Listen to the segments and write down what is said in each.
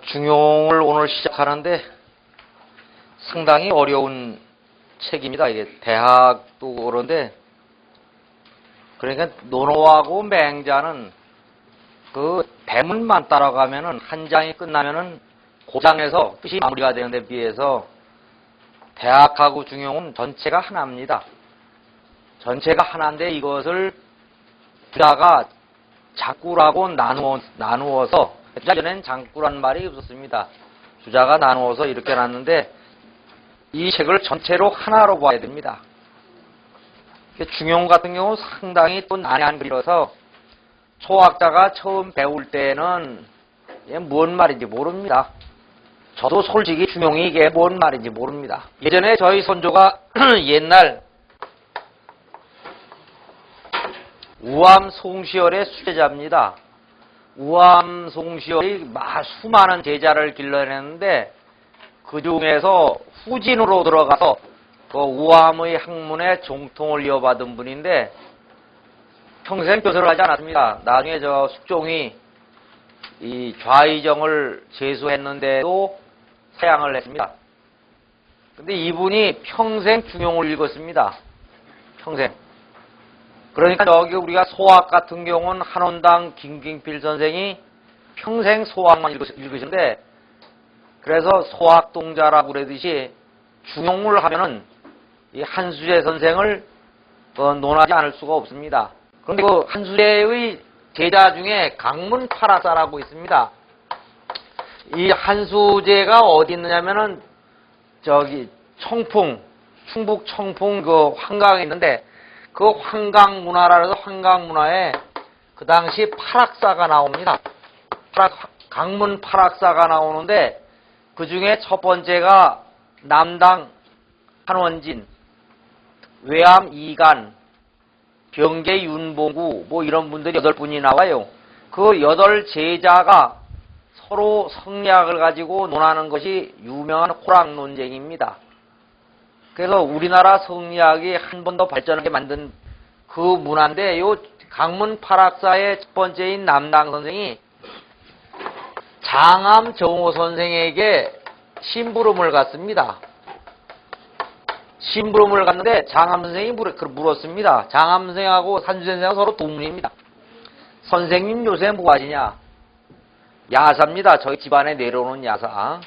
중용을 오늘 시작하는데 상당히 어려운 책입니다. 이게 대학도 그런데, 그러니까 논어하고 맹자는 그 대문만 따라가면은 한 장이 끝나면은 고장에서 뜻이 마무리가 되는데 비해서 대학하고 중용은 전체가 하나입니다. 전체가 하나인데 이것을 주자가 작구라고 나누어서, 전에는 장구란 말이 없었습니다. 주자가 나누어서 이렇게 놨는데 이 책을 전체로 하나로 봐야 됩니다. 중용 같은 경우 상당히 또 난해한 글이라서 초학자가 처음 배울 때는 이게 뭔 말인지 모릅니다. 저도 솔직히 중용이 이게 뭔 말인지 모릅니다. 예전에 저희 손조가 옛날 우암 송시열의 수제자입니다. 우암 송시열이 수많은 제자를 길러냈는데 그 중에서 후진으로 들어가서 그 우암의 학문에 정통을 이어받은 분인데 평생 교설을 하지 않았습니다. 나중에 저 숙종이 이 좌의정을 제수했는데도 사양을 했습니다. 근데 이분이 평생 중용을 읽었습니다. 평생. 그러니까 여기 우리가 소학 같은 경우는 한원당 김경필 선생이 평생 소학만 읽으시는데, 그래서 소학동자라고 그러듯이 중용을 하면은 이 한수제 선생을 논하지 않을 수가 없습니다. 그런데 그 한수제의 제자 중에 강문파락사라고 있습니다. 이 한수제가 어디 있느냐면은 저기 충북 청풍 그 환강에 있는데, 그 환강문화라 해서 환강문화에 그 당시 파락사가 나옵니다. 강문 파락사가 나오는데 그 중에 첫 번째가 남당 한원진, 외암 이간, 병계 윤봉구 뭐 이런 분들이 8분이 나와요. 그 8 제자가 서로 성리학을 가지고 논하는 것이 유명한 호락 논쟁입니다. 그래서 우리나라 성리학이 한 번 더 발전하게 만든 그 문화인데, 요 강문 파락사의 첫 번째인 남당 선생이 장암 정호 선생에게 심부름을 갔습니다. 심부름을 갔는데 장암 선생이 물었습니다. 장암 선생하고 산수 선생하고 서로 동문입니다. 선생님 요새 뭐 하시냐? 야사입니다. 저희 집안에 내려오는 야사.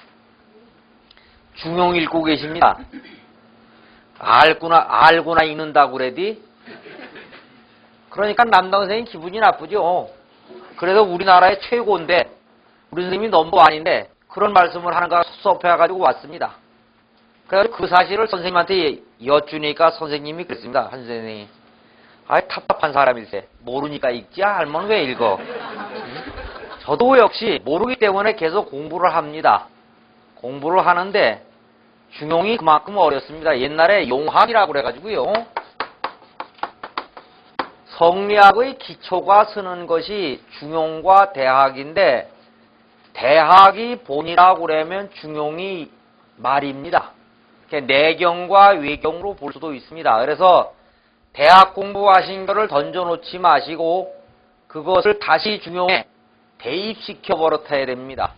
중용 읽고 계십니다. 알구나 읽는다고 그래디? 그러니까 남당 선생님 기분이 나쁘죠. 그래서 우리나라의 최고인데, 우리 선생님이 넘버원인데 그런 말씀을 하는가 섭섭해가지고 왔습니다. 그래서 그 사실을 선생님한테 여쭈니까 선생님이 그랬습니다. 한 선생님이. 답답한 사람일세. 모르니까 읽지? 알면 왜 읽어? 저도 역시 모르기 때문에 계속 공부를 합니다. 공부를 하는데 중용이 그만큼 어렵습니다. 옛날에 용학이라고 그래가지고요. 성리학의 기초가 서는 것이 중용과 대학인데, 대학이 본이라고 그러면 중용이 말입니다. 내경과 외경으로 볼 수도 있습니다. 그래서 대학 공부하신 거를 던져놓지 마시고 그것을 다시 중용에 대입시켜 버릇해야 됩니다.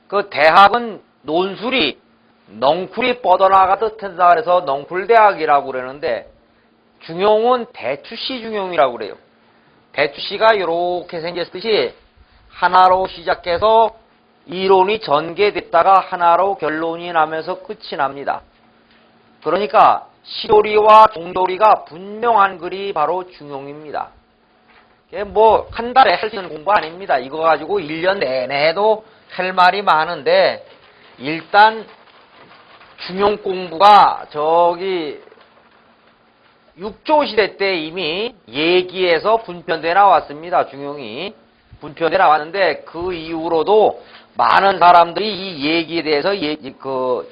그 대학은 논술이 넝쿨이 뻗어나가듯 한다 그래서 넝쿨대학이라고 그러는데, 중용은 대추씨 중용이라고 그래요. 대추씨가 이렇게 생겼듯이 하나로 시작해서 이론이 전개됐다가 하나로 결론이 나면서 끝이 납니다. 그러니까 시도리와 종도리가 분명한 글이 바로 중용입니다. 뭐 한 달에 할 수 있는 공부 아닙니다. 이거 가지고 1년 내내 해도 할 말이 많은데, 일단 중용 공부가 저기 육조시대 때 이미 예기에서 분편돼 나왔습니다. 중용이 분편돼 나왔는데 그 이후로도 많은 사람들이 이 예기에 대해서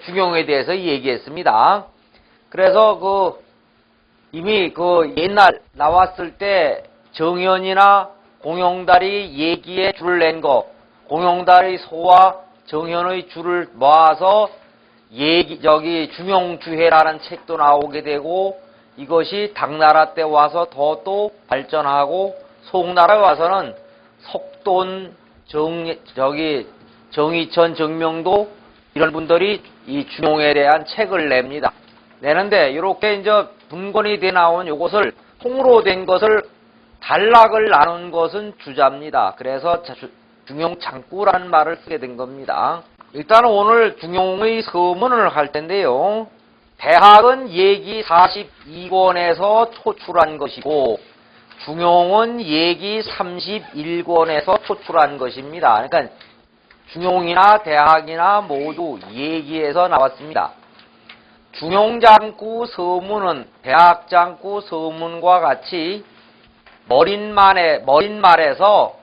중용에 대해서 얘기했습니다. 그래서 이미 옛날 나왔을 때 정현이나 공용달이 예기에 줄을 낸 거, 공용달의 소와 정현의 줄을 모아서 중용주해라는 책도 나오게 되고, 이것이 당나라 때 와서 더 또 발전하고, 송나라에 와서는 석돈, 정의천, 정명도 이런 분들이 이 중용에 대한 책을 냅니다. 내는데 이렇게 이제 분권이 돼 나온 요것을 통으로 된 것을 단락을 나눈 것은 주자입니다. 그래서 중용창구라는 말을 쓰게 된 겁니다. 일단 오늘 중용의 서문을 할 텐데요. 대학은 예기 42권에서 초출한 것이고 중용은 예기 31권에서 초출한 것입니다. 그러니까 중용이나 대학이나 모두 예기에서 나왔습니다. 중용장구 서문은 대학장구 서문과 같이 머릿말에서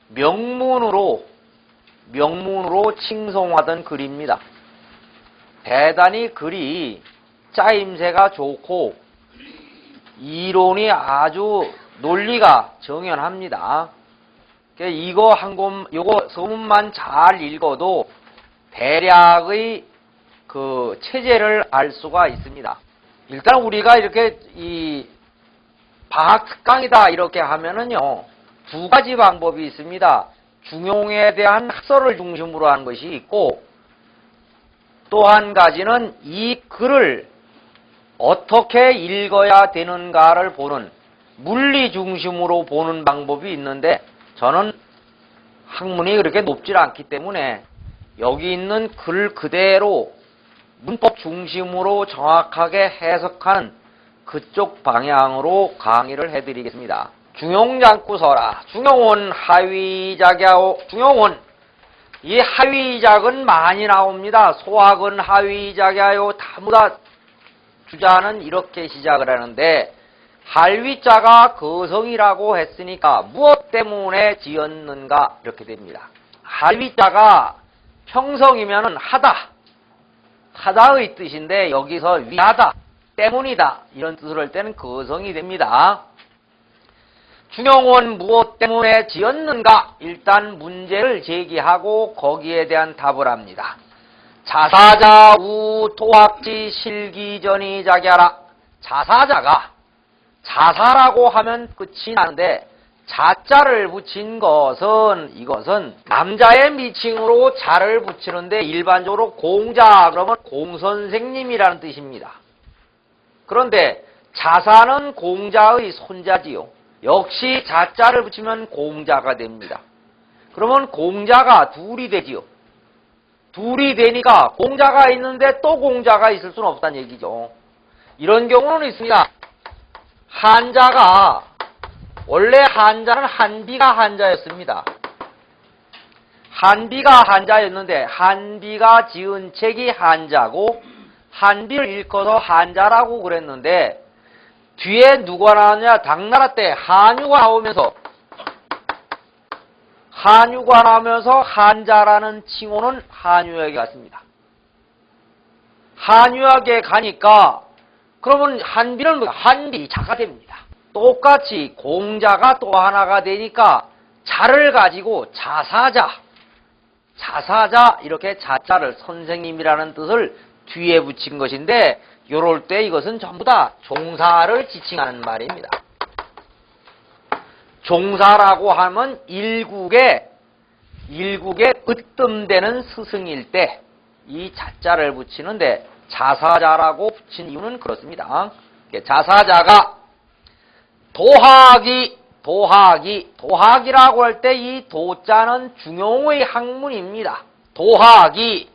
명문으로 칭송하던 글입니다. 대단히 글이 짜임새가 좋고 이론이 아주 논리가 정연합니다. 요거 서문만 잘 읽어도 대략의 그 체제를 알 수가 있습니다. 일단 우리가 이렇게 이 방학 특강이다 이렇게 하면은요, 두 가지 방법이 있습니다. 중용에 대한 학설을 중심으로 하는 것이 있고, 또 한 가지는 이 글을 어떻게 읽어야 되는가를 보는 물리 중심으로 보는 방법이 있는데, 저는 학문이 그렇게 높질 않기 때문에 여기 있는 글 그대로 문법 중심으로 정확하게 해석하는 그쪽 방향으로 강의를 해드리겠습니다. 중용장구서라. 중용은 하위작야오. 중용은 이 하위작은 많이 나옵니다. 소학은 하위작야요. 다무다 주자는 이렇게 시작을 하는데 할위자가 거성이라고 했으니까 무엇 때문에 지었는가 이렇게 됩니다. 할위자가 평성이면은 하다의 뜻인데 여기서 위하다, 때문이다 이런 뜻을 할 때는 거성이 됩니다. 중용은 무엇 때문에 지었는가? 일단 문제를 제기하고 거기에 대한 답을 합니다. 자사자 우 토학지 실기전이 자기하라. 자사라고 하면 끝이 나는데 자자를 붙인 이것은 남자의 미칭으로 자를 붙이는데 일반적으로 공자 그러면 공선생님이라는 뜻입니다. 그런데 자사는 공자의 손자지요. 역시 자자를 붙이면 공자가 됩니다. 그러면 공자가 둘이 되지요. 둘이 되니까 공자가 있는데 또 공자가 있을 수는 없다는 얘기죠. 이런 경우는 있습니다. 원래 한자는 한비가 한자였습니다. 한비가 한자였는데 한비가 지은 책이 한자고 한비를 일컬어서 한자라고 그랬는데 뒤에 누가 나왔냐? 당나라 때 한유가 나오면서 한자라는 칭호는 한유에게 갔습니다. 한유에게 가니까 그러면 한비는 한비자가 됩니다. 똑같이 공자가 또 하나가 되니까 자를 가지고 자사자 이렇게 자자를 선생님이라는 뜻을 뒤에 붙인 것인데 요럴 때 이것은 전부 다 종사를 지칭하는 말입니다. 종사라고 하면 일국에 으뜸되는 스승일 때 이 자자를 붙이는데 자사자라고 붙인 이유는 그렇습니다. 자사자가 도학이라고 할 때 이 도자는 중용의 학문입니다. 도학이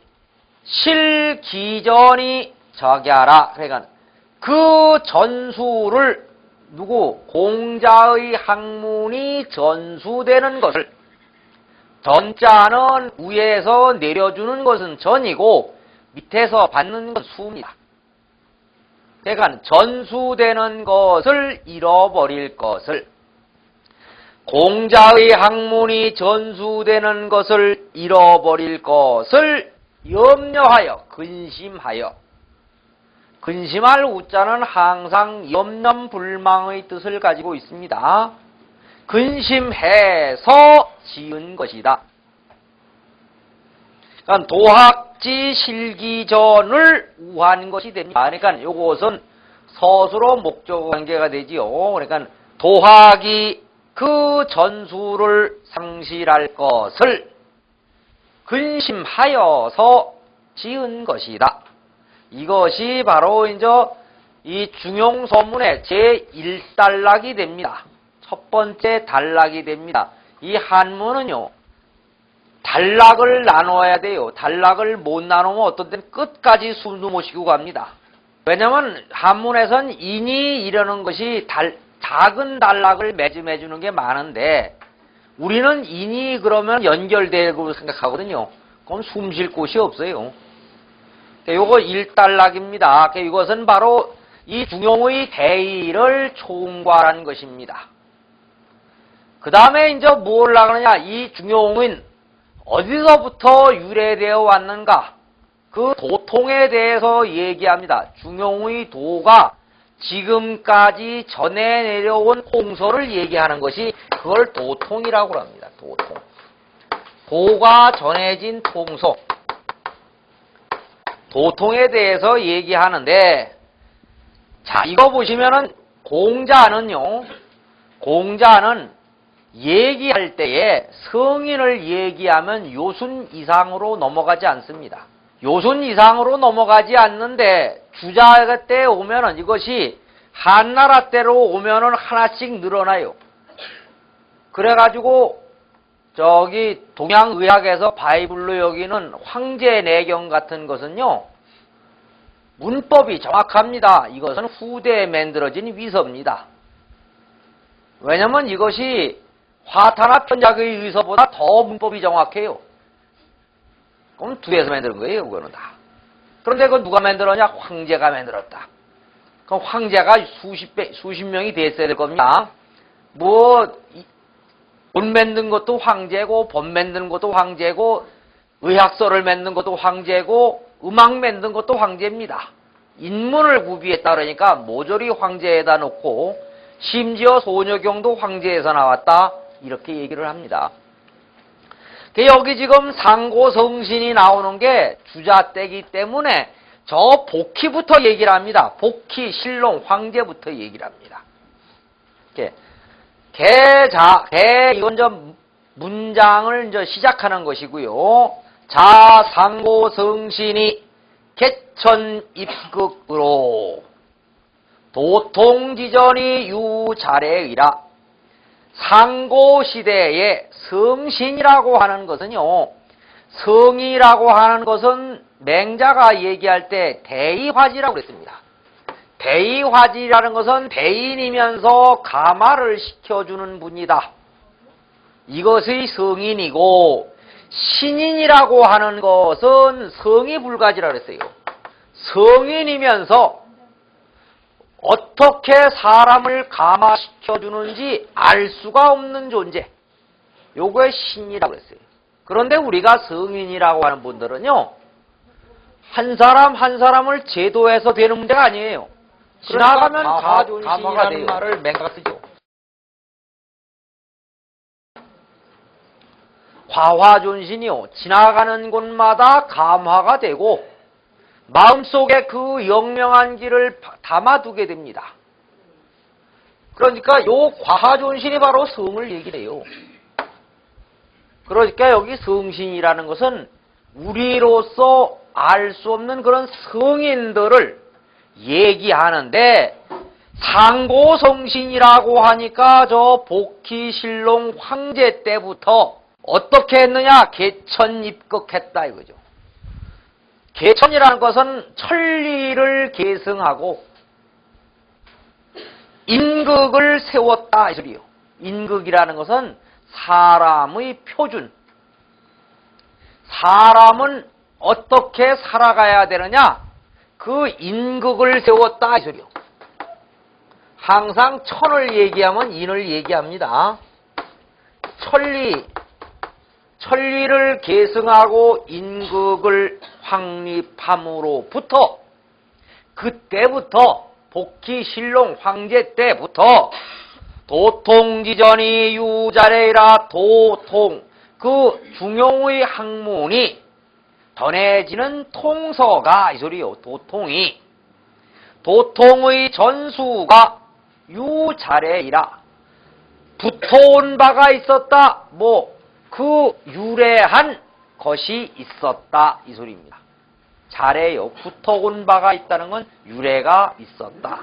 실기전이 저기하라. 그러니까 그 전수를 공자의 학문이 전수되는 것을, 전자는 위에서 내려주는 것은 전이고 밑에서 받는 것은 수입니다. 그러니까 전수되는 것을 잃어버릴 것을, 공자의 학문이 전수되는 것을 잃어버릴 것을 염려하여 근심할 우자는 항상 염려불망의 뜻을 가지고 있습니다. 근심해서 지은 것이다. 그러니까 도학지 실기전을 우한 것이 됩니다. 그러니까 이것은 서술어 목적 관계가 되지요. 그러니까 도학이 그 전수를 상실할 것을, 근심하여서 지은 것이다. 이것이 바로 이제 이 중용서문의 제1단락이 됩니다. 첫 번째 단락이 됩니다. 이 한문은요, 단락을 나눠야 돼요. 단락을 못 나누면 어떤 때는 끝까지 숨도 못 쉬고 갑니다. 왜냐면 한문에선 인이 이러는 것이 작은 단락을 매주는 게 많은데 우리는 인이 그러면 연결되고 생각하거든요. 그럼 숨 쉴 곳이 없어요. 요거 1단락입니다. 이것은 바로 이 중용의 대의를 총괄한 것입니다. 그 다음에 이제 뭘 나가느냐, 이 중용은 어디서부터 유래되어 왔는가? 그 도통에 대해서 얘기합니다. 중용의 도가 지금까지 전해 내려온 홍소를 얘기하는 것이 그걸 도통이라고 합니다. 도통. 도가 전해진 통소. 도통에 대해서 얘기하는데, 자, 이거 보시면은 공자는 얘기할 때에 성인을 얘기하면 요순 이상으로 넘어가지 않습니다. 요순 이상으로 넘어가지 않는데 주자 때 오면은 이것이 한나라 때로 오면은 하나씩 늘어나요. 그래가지고 저기 동양의학에서 바이블로 여기는 황제내경 같은 것은요, 문법이 정확합니다. 이것은 후대에 만들어진 위서입니다. 왜냐면 이것이 화타나 편작의 의서보다 더 문법이 정확해요. 그럼 두에서 만드는 거예요, 그거는 다. 그런데 그건 누가 만들었냐? 황제가 만들었다. 그럼 황제가 수십 명이 됐어야 될 겁니다. 돈 만든 것도 황제고, 법 만드는 것도 황제고, 의학서를 만든 것도 황제고, 음악 만든 것도 황제입니다. 인문을 구비했다 그러니까 모조리 황제에다 놓고, 심지어 소녀경도 황제에서 나왔다. 이렇게 얘기를 합니다. 여기 지금 상고성신이 나오는 게 주자때이기 때문에 저 복희부터 얘기를 합니다. 복희, 신롱, 황제부터 얘기를 합니다. 이건 좀 문장을 이제 시작하는 것이고요. 자, 상고성신이 개천입극으로 도통지전이 유자래의라. 상고시대에 성신이라고 하는 것은요, 성이라고 하는 것은 맹자가 얘기할 때 대의화지라고 그랬습니다. 대의화지라는 것은 대인이면서 가마를 시켜주는 분이다. 이것의 성인이고, 신인이라고 하는 것은 성이 불가지라고 그랬어요. 성인이면서 어떻게 사람을 감화시켜주는지 알 수가 없는 존재. 요거에 신이라고 했어요. 그런데 우리가 성인이라고 하는 분들은요, 한 사람 한 사람을 제도해서 되는 문제가 아니에요. 지나가면 감화가 말을 맹가가 쓰죠. 과화존신이요, 지나가는 곳마다 감화가 되고 마음속에 그 영명한 길을 담아두게 됩니다. 그러니까 요 과화존신이 바로 성을 얘기를 해요. 그러니까 여기 성신이라는 것은 우리로서 알 수 없는 그런 성인들을 얘기하는데, 상고성신이라고 하니까 저 복희신롱 황제 때부터 어떻게 했느냐? 개천입극했다 이거죠. 개천이라는 것은 천리를 계승하고 인극을 세웠다 이 소리요. 인극이라는 것은 사람의 표준. 사람은 어떻게 살아가야 되느냐? 그 인극을 세웠다 이 소리요. 항상 천을 얘기하면 인을 얘기합니다. 천리를 계승하고 인극을 확립함으로부터, 그때부터 복희신롱 황제 때부터 도통지전이 유자래라. 도통, 그 중용의 학문이 전해지는 통서가 이 소리요. 도통의 전수가 유자래이라. 붙어온 바가 있었다. 그 유래한 것이 있었다 이 소리입니다. 잘해요. 붙어온 바가 있다는 건 유래가 있었다.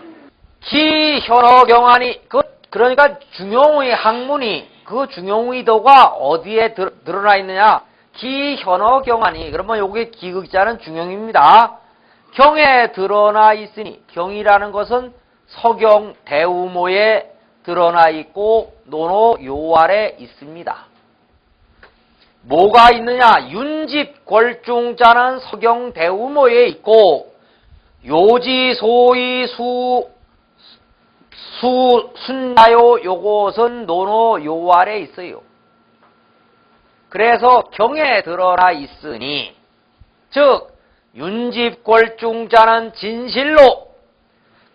기현어경환이 그러니까 중용의 학문이 그 중용의도가 어디에 드러나 있느냐? 기현어경환이 그러면 여기 기극자는 중용입니다. 경에 드러나 있으니 경이라는 것은 서경 대우모에 드러나 있고 논어 요 아래 있습니다. 뭐가 있느냐? 윤집궐중자는 서경 대우모에 있고 요지 소위 순자요 요것은 논어 요 아래 있어요. 그래서 경에 드러나 있으니 즉 윤집궐중자는 진실로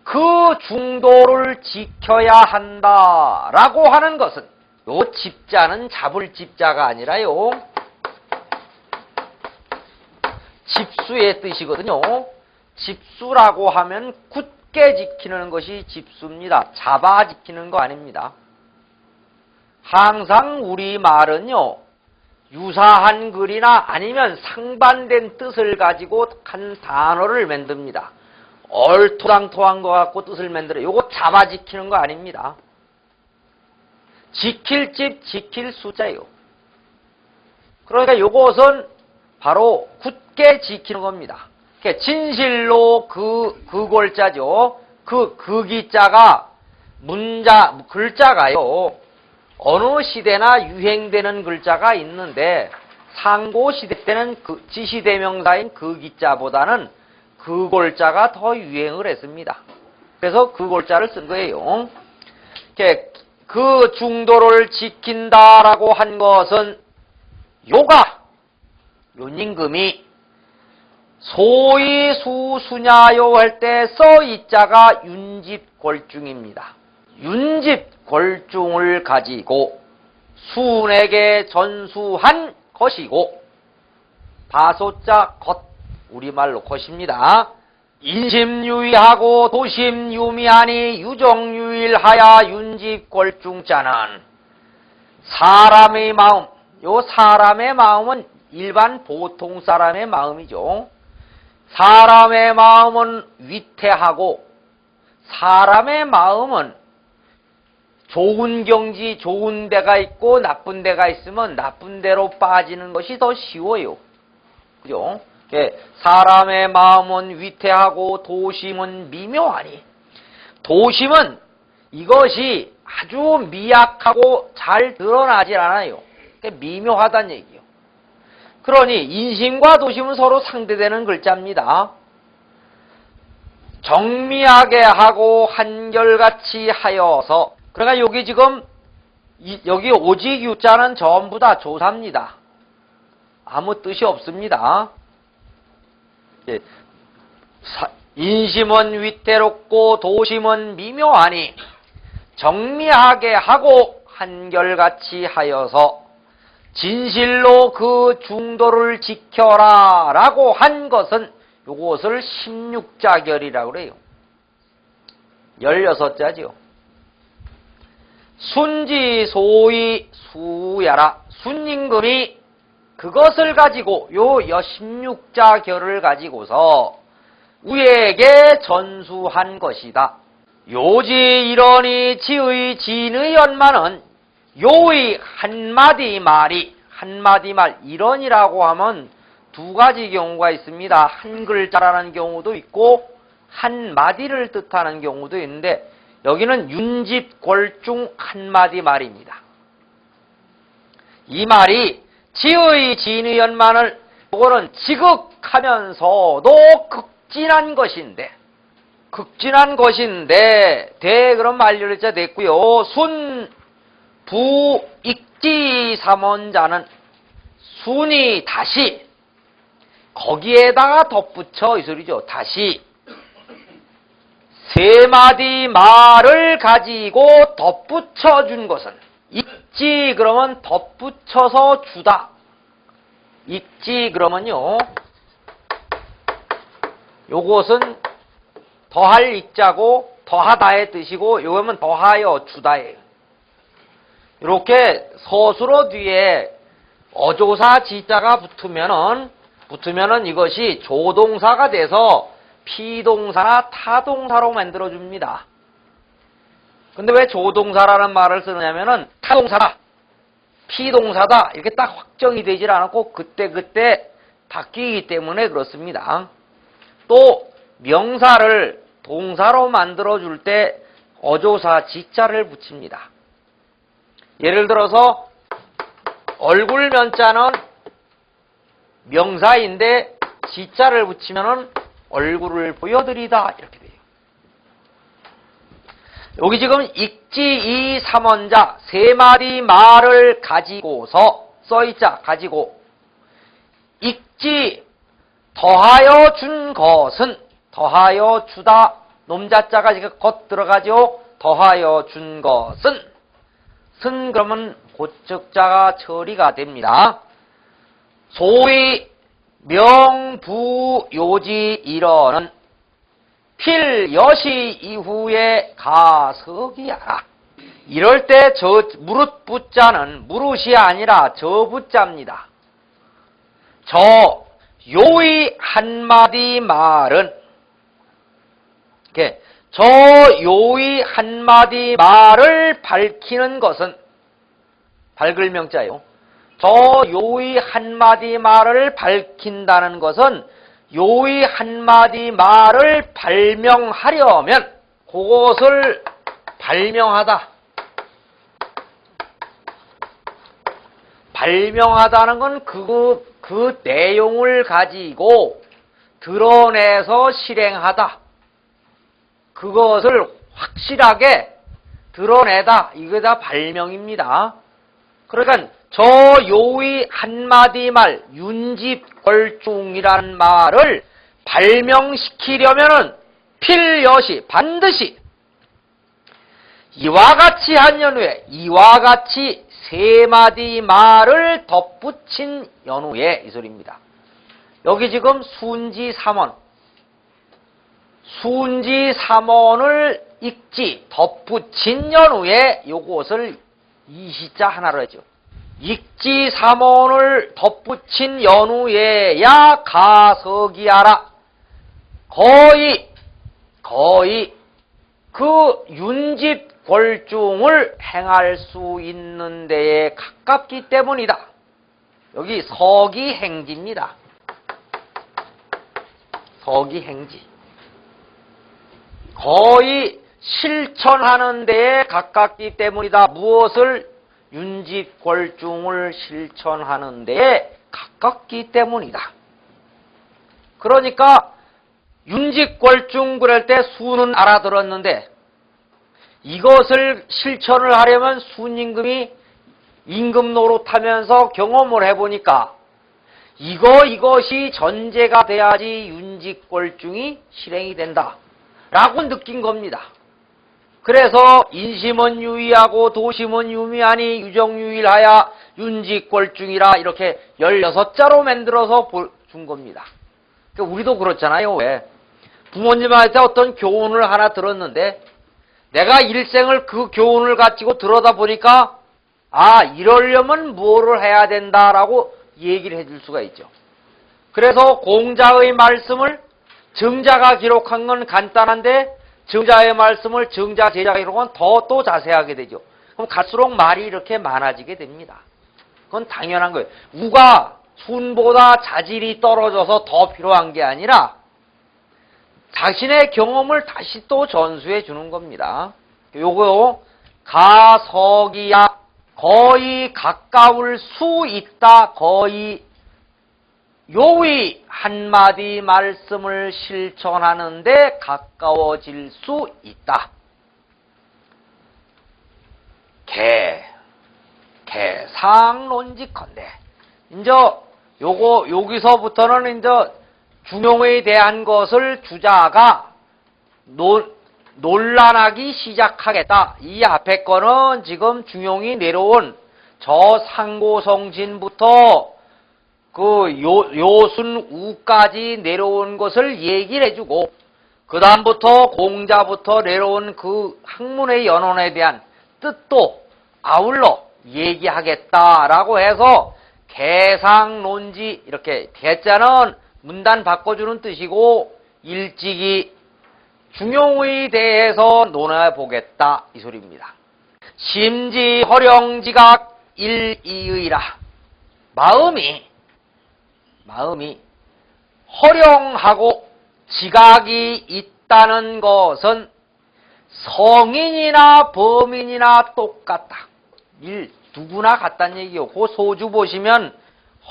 그 중도를 지켜야 한다라고 하는 것은 요 집자는 잡을 집자가 아니라요. 집수의 뜻이거든요. 집수라고 하면 굳게 지키는 것이 집수입니다. 잡아 지키는 거 아닙니다. 항상 우리 말은요. 유사한 글이나 아니면 상반된 뜻을 가지고 한 단어를 만듭니다. 얼토당토한 것 같고 뜻을 만들어요. 요거 잡아 지키는 거 아닙니다. 지킬 집, 지킬 수자예요. 그러니까 요것은 바로 굳게 지키는 겁니다. 그러니까 진실로 그 골자죠. 그 기자가 글자가요. 어느 시대나 유행되는 글자가 있는데 상고 시대 때는 지시대명사인 그 기자보다는 그 골자가 더 유행을 했습니다. 그래서 그 골자를 쓴 거예요. 그 중도를 지킨다라고 한 것은 요님금이 소위 수수냐요 할 때 써 이자가 윤집궐중입니다. 윤집궐중을 가지고 순에게 전수한 것이고 바소자 것 우리말로 것입니다. 인심유의하고 도심유미하니 유정유일하야 윤집궐중자는 사람의 마음, 요 사람의 마음은 일반 보통 사람의 마음이죠. 사람의 마음은 위태하고 사람의 마음은 좋은 경지, 좋은 데가 있고 나쁜 데가 있으면 나쁜 데로 빠지는 것이 더 쉬워요. 그죠? 사람의 마음은 위태하고 도심은 미묘하니 도심은 이것이 아주 미약하고 잘 드러나질 않아요. 미묘하다는 얘기예요. 그러니 인심과 도심은 서로 상대되는 글자입니다. 정미하게 하고 한결같이 하여서 그러니까 여기 지금 여기 오직 유자는 전부 다 조사입니다. 아무 뜻이 없습니다. 인심은 위태롭고 도심은 미묘하니 정미하게 하고 한결같이 하여서 진실로 그 중도를 지켜라 라고 한 것은 요것을 16자결이라고 그래요. 16자지요. 순지 소위 수야라 순임금이 그것을 가지고 요 16자결을 가지고서 우에게 전수한 것이다. 요지 이러니 지의 진의 연마는 요의 한마디 말 이런이라고 하면 두 가지 경우가 있습니다. 한 글자라는 경우도 있고 한마디를 뜻하는 경우도 있는데 여기는 윤집궐중 한마디 말입니다. 이 말이 지의 진의 연만을 그거는 지극하면서도 극진한 것인데 대 그럼 만료자 됐고요. 순 부 익지 삼원자는 순이 다시 거기에다가 덧붙여 이 소리죠. 다시 세 마디 말을 가지고 덧붙여 준 것은 익지 그러면 덧붙여서 주다. 익지 그러면요. 요것은 더할 익자고 더하다의 뜻이고 요거는 더하여 주다예요. 이렇게 서술어 뒤에 어조사 지자가 붙으면은 이것이 조동사가 돼서 피동사나 타동사로 만들어줍니다. 근데 왜 조동사라는 말을 쓰느냐면은 타동사다, 피동사다 이렇게 딱 확정이 되질 않았고 그때그때 바뀌기 때문에 그렇습니다. 또 명사를 동사로 만들어줄 때 어조사 지자를 붙입니다. 예를 들어서 얼굴 면자는 명사인데 지자를 붙이면은 얼굴을 보여드리다 이렇게 돼요. 여기 지금 익지 2삼원자 세 마리 말을 가지고서 써있자 가지고 익지 더하여 준 것은 더하여 주다 놈자자가 지금 겉 들어가죠. 더하여 준 것은 쓴 그러면 고척자가 처리가 됩니다. 소위 명부요지 일어는 필여시 이후에 가석이하라. 이럴 때 저 무릇 부자는 무릇이 아니라 저 부자입니다. 저 요의 한마디 말은 저 요의 한마디 말을 밝히는 것은 밝을 명자예요. 저 요의 한마디 말을 밝힌다는 것은 요의 한마디 말을 발명하려면 그것을 발명하다. 발명하다는 건 그 내용을 가지고 드러내서 실행하다. 그것을 확실하게 드러내다. 이게 다 발명입니다. 그러니까 저 요의 한마디 말, 윤집걸중이라는 말을 발명시키려면은 필여시, 반드시 이와 같이 한 연후에 이와 같이 세 마디 말을 덧붙인 연후에 이 소리입니다. 여기 지금 순지 3원을 읽지 덧붙인 연후에 요것을 이시자 하나로 했죠. 익지 3원을 덧붙인 연후에야 가석이하라. 거의 그 윤집궐중을 행할 수 있는 데에 가깝기 때문이다. 여기 서기행지입니다. 서기행지. 거의 실천하는 데에 가깝기 때문이다. 무엇을? 윤집궐중을 실천하는 데에 가깝기 때문이다. 그러니까 윤집궐중 그럴 때 수는 알아들었는데 이것을 실천을 하려면 순임금이 임금 노릇하면서 경험을 해보니까 이것이 전제가 돼야지 윤집궐중이 실행이 된다 라고 느낀 겁니다. 그래서 인심은 유의하고 도심은 유미하니 유정유일하야 윤집궐중이라 이렇게 16자로 만들어서 준 겁니다. 그러니까 우리도 그렇잖아요. 왜? 부모님한테 어떤 교훈을 하나 들었는데 내가 일생을 그 교훈을 가지고 들어다 보니까 이러려면 뭐를 해야 된다라고 얘기를 해줄 수가 있죠. 그래서 공자의 말씀을 정자가 기록한 건 간단한데 정자의 말씀을 정자 제자가 기록한 더 자세하게 되죠. 그럼 갈수록 말이 이렇게 많아지게 됩니다. 그건 당연한 거예요. 우가 순보다 자질이 떨어져서 더 필요한 게 아니라 자신의 경험을 다시 또 전수해 주는 겁니다. 요거 가석이야 거의 가까울 수 있다. 거의 요의 한마디 말씀을 실천하는데 가까워질 수 있다. 개상론직컨대 이제 여기서부터는 이제 중용에 대한 것을 주자가 논란하기 시작하겠다. 이 앞에 거는 지금 중용이 내려온 저 상고성진부터 그 요순우까지 내려온 것을 얘기를 해주고 그 다음부터 공자부터 내려온 그 학문의 연원에 대한 뜻도 아울러 얘기하겠다라고 해서 개상론지 이렇게 대자는 문단 바꿔주는 뜻이고 일찍이 중용에 대해서 논해보겠다 이 소리입니다. 심지 허령지각 일이의라. 마음이 허령하고 지각이 있다는 것은 성인이나 범인이나 똑같다. 누구나 같다는 얘기요. 그 소주 보시면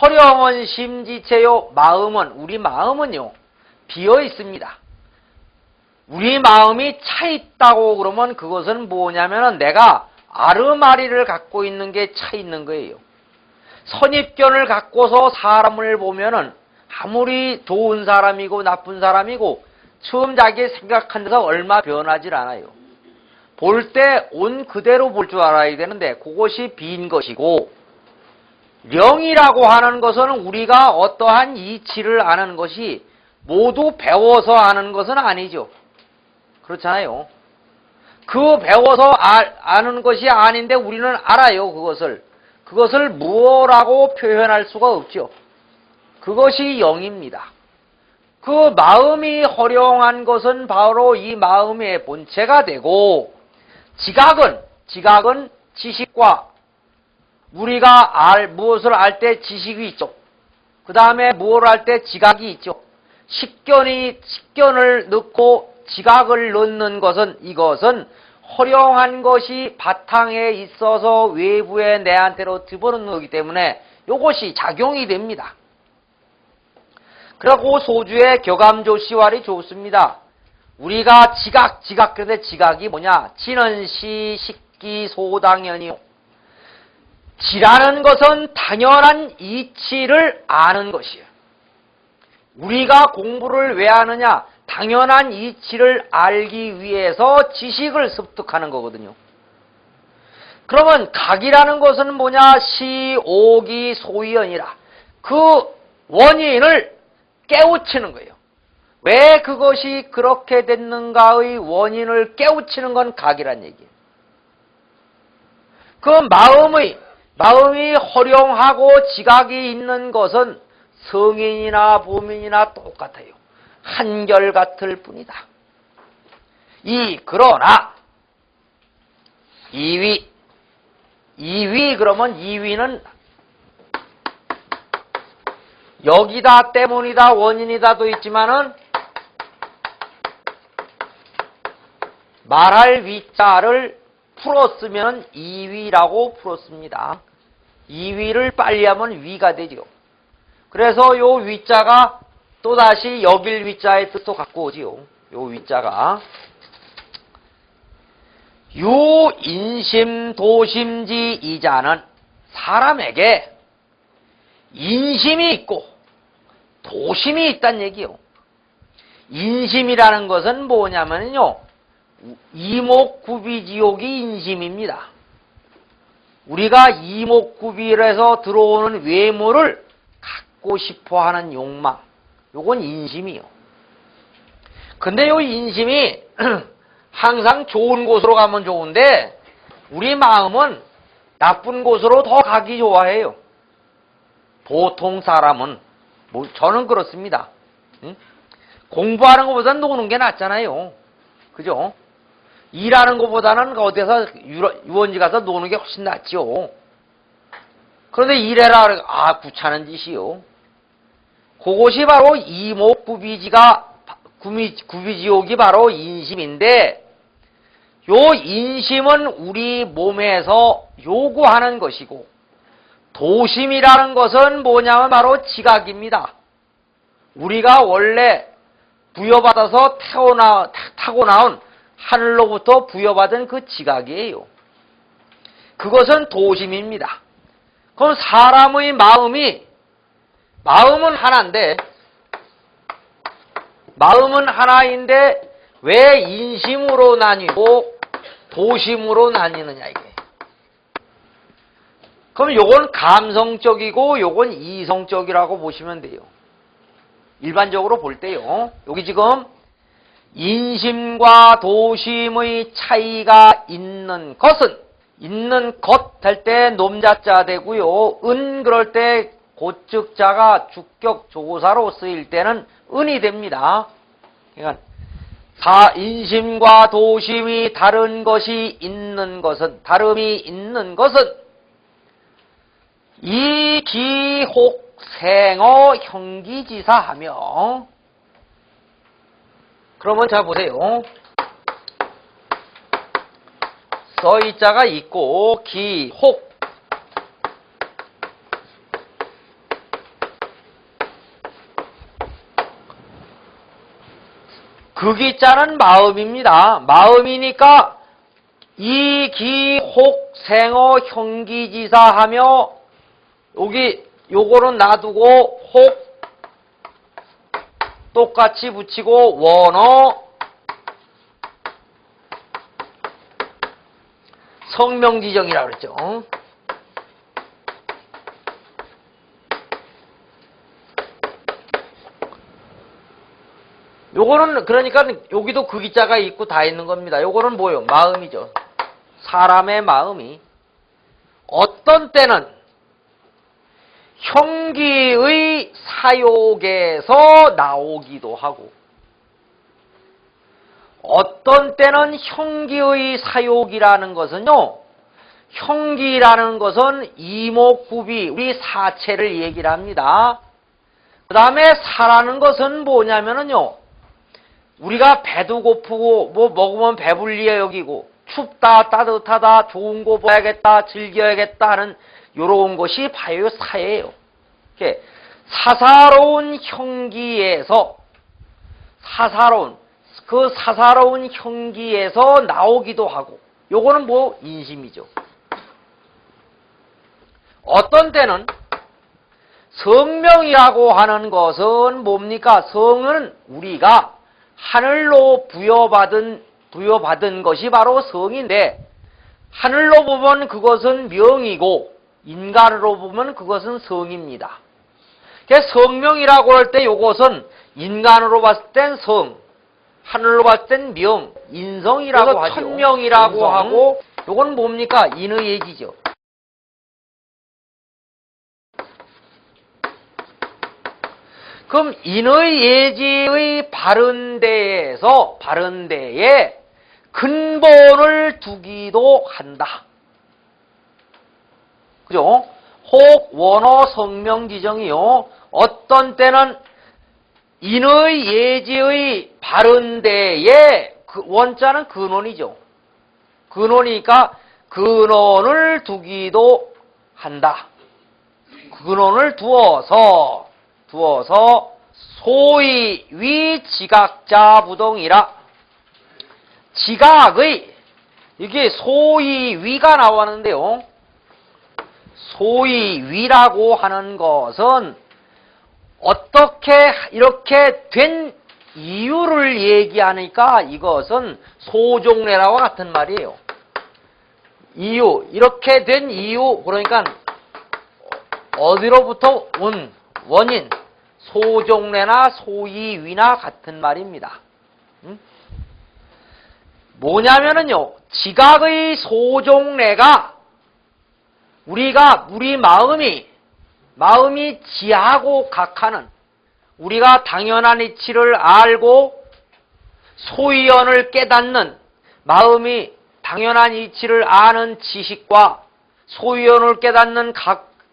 허령은 심지체요. 우리 마음은요. 비어 있습니다. 우리 마음이 차 있다고 그러면 그것은 뭐냐면은 내가 아르마리를 갖고 있는 게 차 있는 거예요. 선입견을 갖고서 사람을 보면은 아무리 좋은 사람이고 나쁜 사람이고 처음 자기 생각한 데서 얼마 변하질 않아요. 볼 때 온 그대로 볼 줄 알아야 되는데 그것이 빈 것이고, 령이라고 하는 것은 우리가 어떠한 이치를 아는 것이 모두 배워서 아는 것은 아니죠. 그렇잖아요. 그 배워서 아는 것이 아닌데 우리는 알아요. 그것을 무엇라고 표현할 수가 없죠. 그것이 영입니다. 그 마음이 허령한 것은 바로 이 마음의 본체가 되고, 지각은 지식과 우리가 무엇을 알 때 지식이 있죠. 그 다음에 무엇을 할 때 지각이 있죠. 식견을 넣고 지각을 넣는 이것은 허령한 것이 바탕에 있어서 외부에 내한테로 집어넣는 거기 때문에 이것이 작용이 됩니다. 그리고 소주의 격암조시활이 좋습니다. 우리가 지각, 그런데 지각이 뭐냐? 지는시, 식기, 소당연이요. 지라는 것은 당연한 이치를 아는 것이에요. 우리가 공부를 왜 하느냐? 당연한 이치를 알기 위해서 지식을 습득하는 거거든요. 그러면 각이라는 것은 뭐냐? 시, 오기, 소이연이라. 그 원인을 깨우치는 거예요. 왜 그것이 그렇게 됐는가의 원인을 깨우치는 건 각이란 얘기예요. 그 마음이 허령하고 지각이 있는 것은 성인이나 범인이나 똑같아요. 한결같을 뿐이다. 그러나 이위 그러면 이위는 여기다 때문이다 원인이다도 있지만은 말할 위자를 풀었으면 이위라고 풀었습니다. 이위를 빨리 하면 위가 되죠. 그래서 요 위자가 또다시 여길 위자의 뜻도 갖고 오지요. 요 위자가 유인심 도심지 이자는 사람에게 인심이 있고 도심이 있다는 얘기요. 인심이라는 것은 뭐냐면요, 이목구비지옥이 인심입니다. 우리가 이목구비에서 들어오는 외모를 갖고 싶어하는 욕망, 요건 인심이요. 근데 요 인심이 항상 좋은 곳으로 가면 좋은데 우리 마음은 나쁜 곳으로 더 가기 좋아해요. 보통 사람은 저는 그렇습니다. 공부하는 것보다는 노는 게 낫잖아요. 그죠? 일하는 것보다는 어디서 유원지 가서 노는 게 훨씬 낫죠. 그런데 일해라, 귀찮은 짓이요. 그것이 바로 구비지옥이 바로 인심인데, 요 인심은 우리 몸에서 요구하는 것이고, 도심이라는 것은 뭐냐면 바로 지각입니다. 우리가 원래 부여받아서 타고 나온 하늘로부터 부여받은 그 지각이에요. 그것은 도심입니다. 그럼 사람의 마음은 하나인데 왜 인심으로 나뉘고 도심으로 나뉘느냐 이게. 그럼 요건 감성적이고 요건 이성적이라고 보시면 돼요. 일반적으로 볼 때요. 여기 지금 인심과 도심의 차이가 있는 것은, 있는 것 할 때 놈자자 되고요. 그럴 때 고측자가 주격 조사로 쓰일 때는 은이 됩니다. 그러니까 인심과 도심이 다른 것이 있는 것은, 다름이 있는 것은 이기혹생어 형기지사하며. 그러면 자 보세요. 서이자가 있고 기혹 그 기자는 마음입니다. 마음이니까 이기혹생어 형기지사하며 여기 요거는 놔두고 혹 똑같이 붙이고 원어 성명지정이라고 그랬죠. 요거는 그러니까 여기도 그 기자가 있고 다 있는 겁니다. 요거는 뭐예요? 마음이죠. 사람의 마음이 어떤 때는 형기의 사욕에서 나오기도 하고 어떤 때는 형기의 사욕이라는 것은요, 형기라는 것은 이목구비, 우리 사체를 얘기를 합니다. 그 다음에 사라는 것은 뭐냐면은요, 우리가 배도 고프고 뭐 먹으면 배불리에 여기고 춥다 따뜻하다 좋은 거 봐야겠다 즐겨야겠다 하는 요런 것이 바로 사예요. 이렇게 사사로운 형기에서 사사로운 형기에서 나오기도 하고 요거는 뭐 인심이죠. 어떤 때는 성명이라고 하는 것은 뭡니까? 성은 우리가 하늘로 부여받은 것이 바로 성인데 하늘로 보면 그것은 명이고 인간으로 보면 그것은 성입니다. 그래서 성명이라고 할 때 이것은 인간으로 봤을 땐 성, 하늘로 봤을 땐 명, 인성이라고 하죠. 천명이라고 인성. 하고 이건 뭡니까? 인의 얘기죠. 그럼 인의 예지의 바른 데에 근본을 두기도 한다. 그죠? 혹, 원어, 성명 지정이요. 어떤 때는 인의 예지의 바른 데에 원자는 근원이죠. 근원이니까 근원을 두기도 한다. 근원을 두어서 소위 위지각자 부동이라. 지각의 이게 소위 위가 나왔는데요. 소위 위라고 하는 것은 어떻게 이렇게 된 이유를 얘기하니까 이것은 소종례라고 같은 말이에요. 이유, 이렇게 된 이유, 그러니까 어디로부터 온 원인, 소종례나 소이위나 같은 말입니다. 뭐냐면은요, 지각의 소종례가 우리 마음이 지하고 각하는 우리가 당연한 이치를 알고 소이언을 깨닫는 마음이 당연한 이치를 아는 지식과 소이언을 깨닫는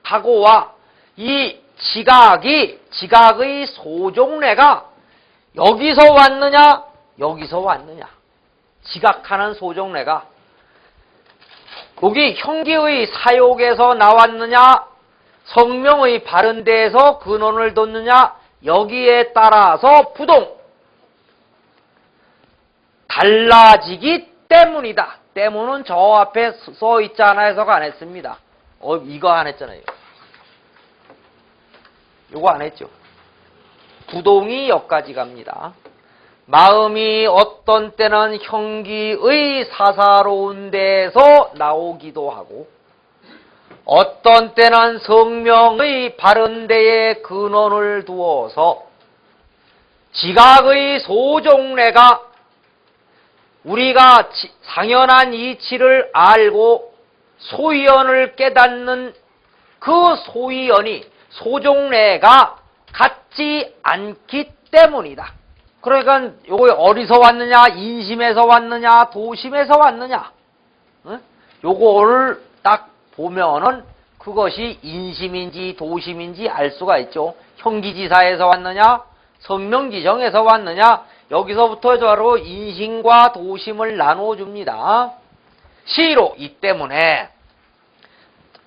각오와 이 지각의 소종례가 여기서 왔느냐 지각하는 소종례가 여기 형기의 사욕에서 나왔느냐 성명의 바른 데에서 근원을 뒀느냐 여기에 따라서 부동 달라지기 때문이다. 때문은 저 앞에 써 있잖아 해서가 안 했습니다. 이거 안 했잖아요. 이거 안 했죠. 부동이 여기까지 갑니다. 마음이 어떤 때는 형기의 사사로운 데에서 나오기도 하고 어떤 때는 성명의 바른 데에 근원을 두어서 지각의 소종례가 우리가 당연한 이치를 알고 소이언을 깨닫는 그 소이언이 소종래가 같지 않기 때문이다. 그러니까 요거 어디서 왔느냐, 인심에서 왔느냐, 도심에서 왔느냐, 요거를 딱 보면은 그것이 인심인지 도심인지 알 수가 있죠. 형기지사에서 왔느냐, 성명지정에서 왔느냐, 여기서부터 바로 인심과 도심을 나누어 줍니다. 시로 이 때문에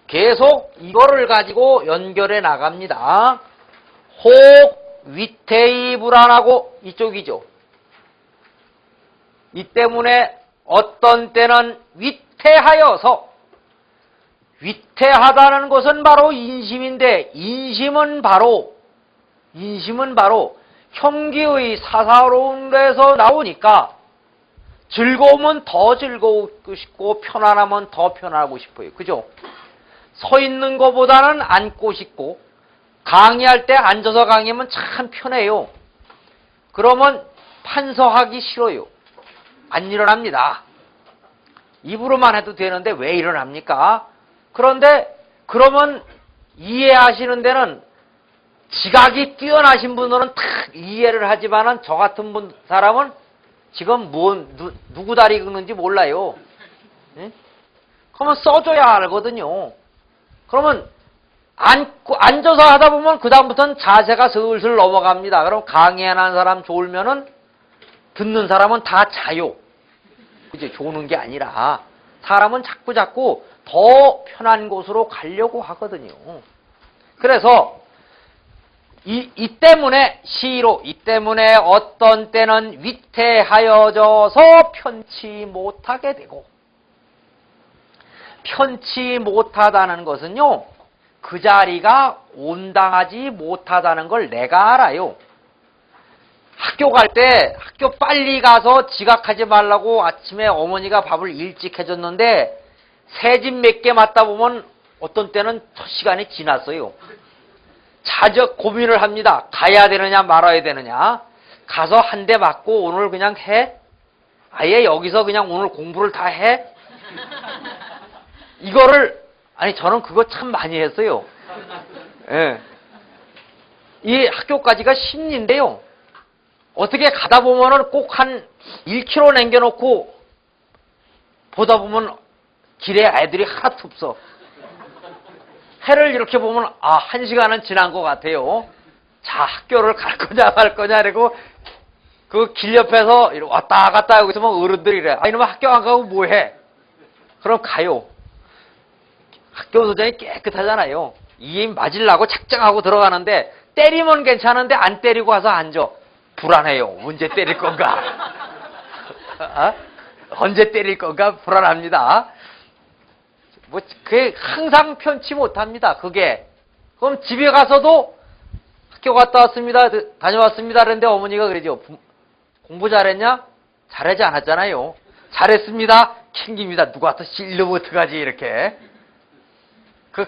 계속 이거를 가지고 연결해 나갑니다. 혹 위태히 불안하고 이쪽이죠. 이 때문에 어떤 때는 위태하여서, 위태하다는 것은 바로 인심인데, 인심은 바로 형기의 사사로운 데서 나오니까 즐거우면 더 즐거우고 싶고 편안하면 더 편하고 싶어요. 그죠? 서 있는 것보다는 앉고 싶고, 강의할 때 앉아서 강의하면 참 편해요. 그러면 판서하기 싫어요. 안 일어납니다. 입으로만 해도 되는데 왜 일어납니까? 그런데 그러면 이해하시는 데는 지각이 뛰어나신 분들은 다 이해를 하지만은 저 같은 사람은 지금 누구 다리 긁는지 몰라요. 예? 그러면 써줘야 알거든요. 그러면 앉아서 하다 보면 그다음부터는 자세가 슬슬 넘어갑니다. 그럼 강의하는 사람 졸면은 듣는 사람은 다 자요. 그죠? 조는 게 아니라 사람은 자꾸 더 편한 곳으로 가려고 하거든요. 그래서 이 때문에 시로 이 때문에 어떤 때는 위태하여져서 편치 못하게 되고, 편치 못하다는 것은요, 그 자리가 온당하지 못하다는 걸 내가 알아요. 학교 갈 때 학교 빨리 가서 지각하지 말라고 아침에 어머니가 밥을 일찍 해줬는데 새집 몇 개 맞다 보면 어떤 때는 첫 시간이 지났어요. 자적 고민을 합니다. 가야 되느냐 말아야 되느냐. 가서 한 대 맞고 오늘 그냥 해? 아예 여기서 그냥 오늘 공부를 다 해? 이거를 저는 그거 참 많이 했어요. 예. 이 학교까지가 10리인데요. 어떻게 가다 보면은 꼭 한 1km 남겨놓고 보다 보면 길에 애들이 하나도 없어. 해를 이렇게 보면 1시간은 지난 것 같아요. 자, 학교를 갈 거냐 말 거냐 이러고 그 길 옆에서 왔다 갔다 하고 있으면 어른들이 이래. 이놈아 학교 안 가고 뭐 해? 그럼 가요. 학교 도장이 깨끗하잖아요. 이 맞으려고 작정하고 들어가는데 때리면 괜찮은데 안 때리고 와서 앉아. 불안해요. 언제 때릴 건가? 언제 때릴 건가? 불안합니다. 그게 항상 편치 못합니다. 그게. 그럼 집에 가서도 학교 갔다 왔습니다. 다녀왔습니다. 그런데 어머니가 그러죠. 공부 잘했냐? 잘하지 않았잖아요. 잘했습니다. 캥깁니다. 누가 또 실려면 어떡하지? 이렇게.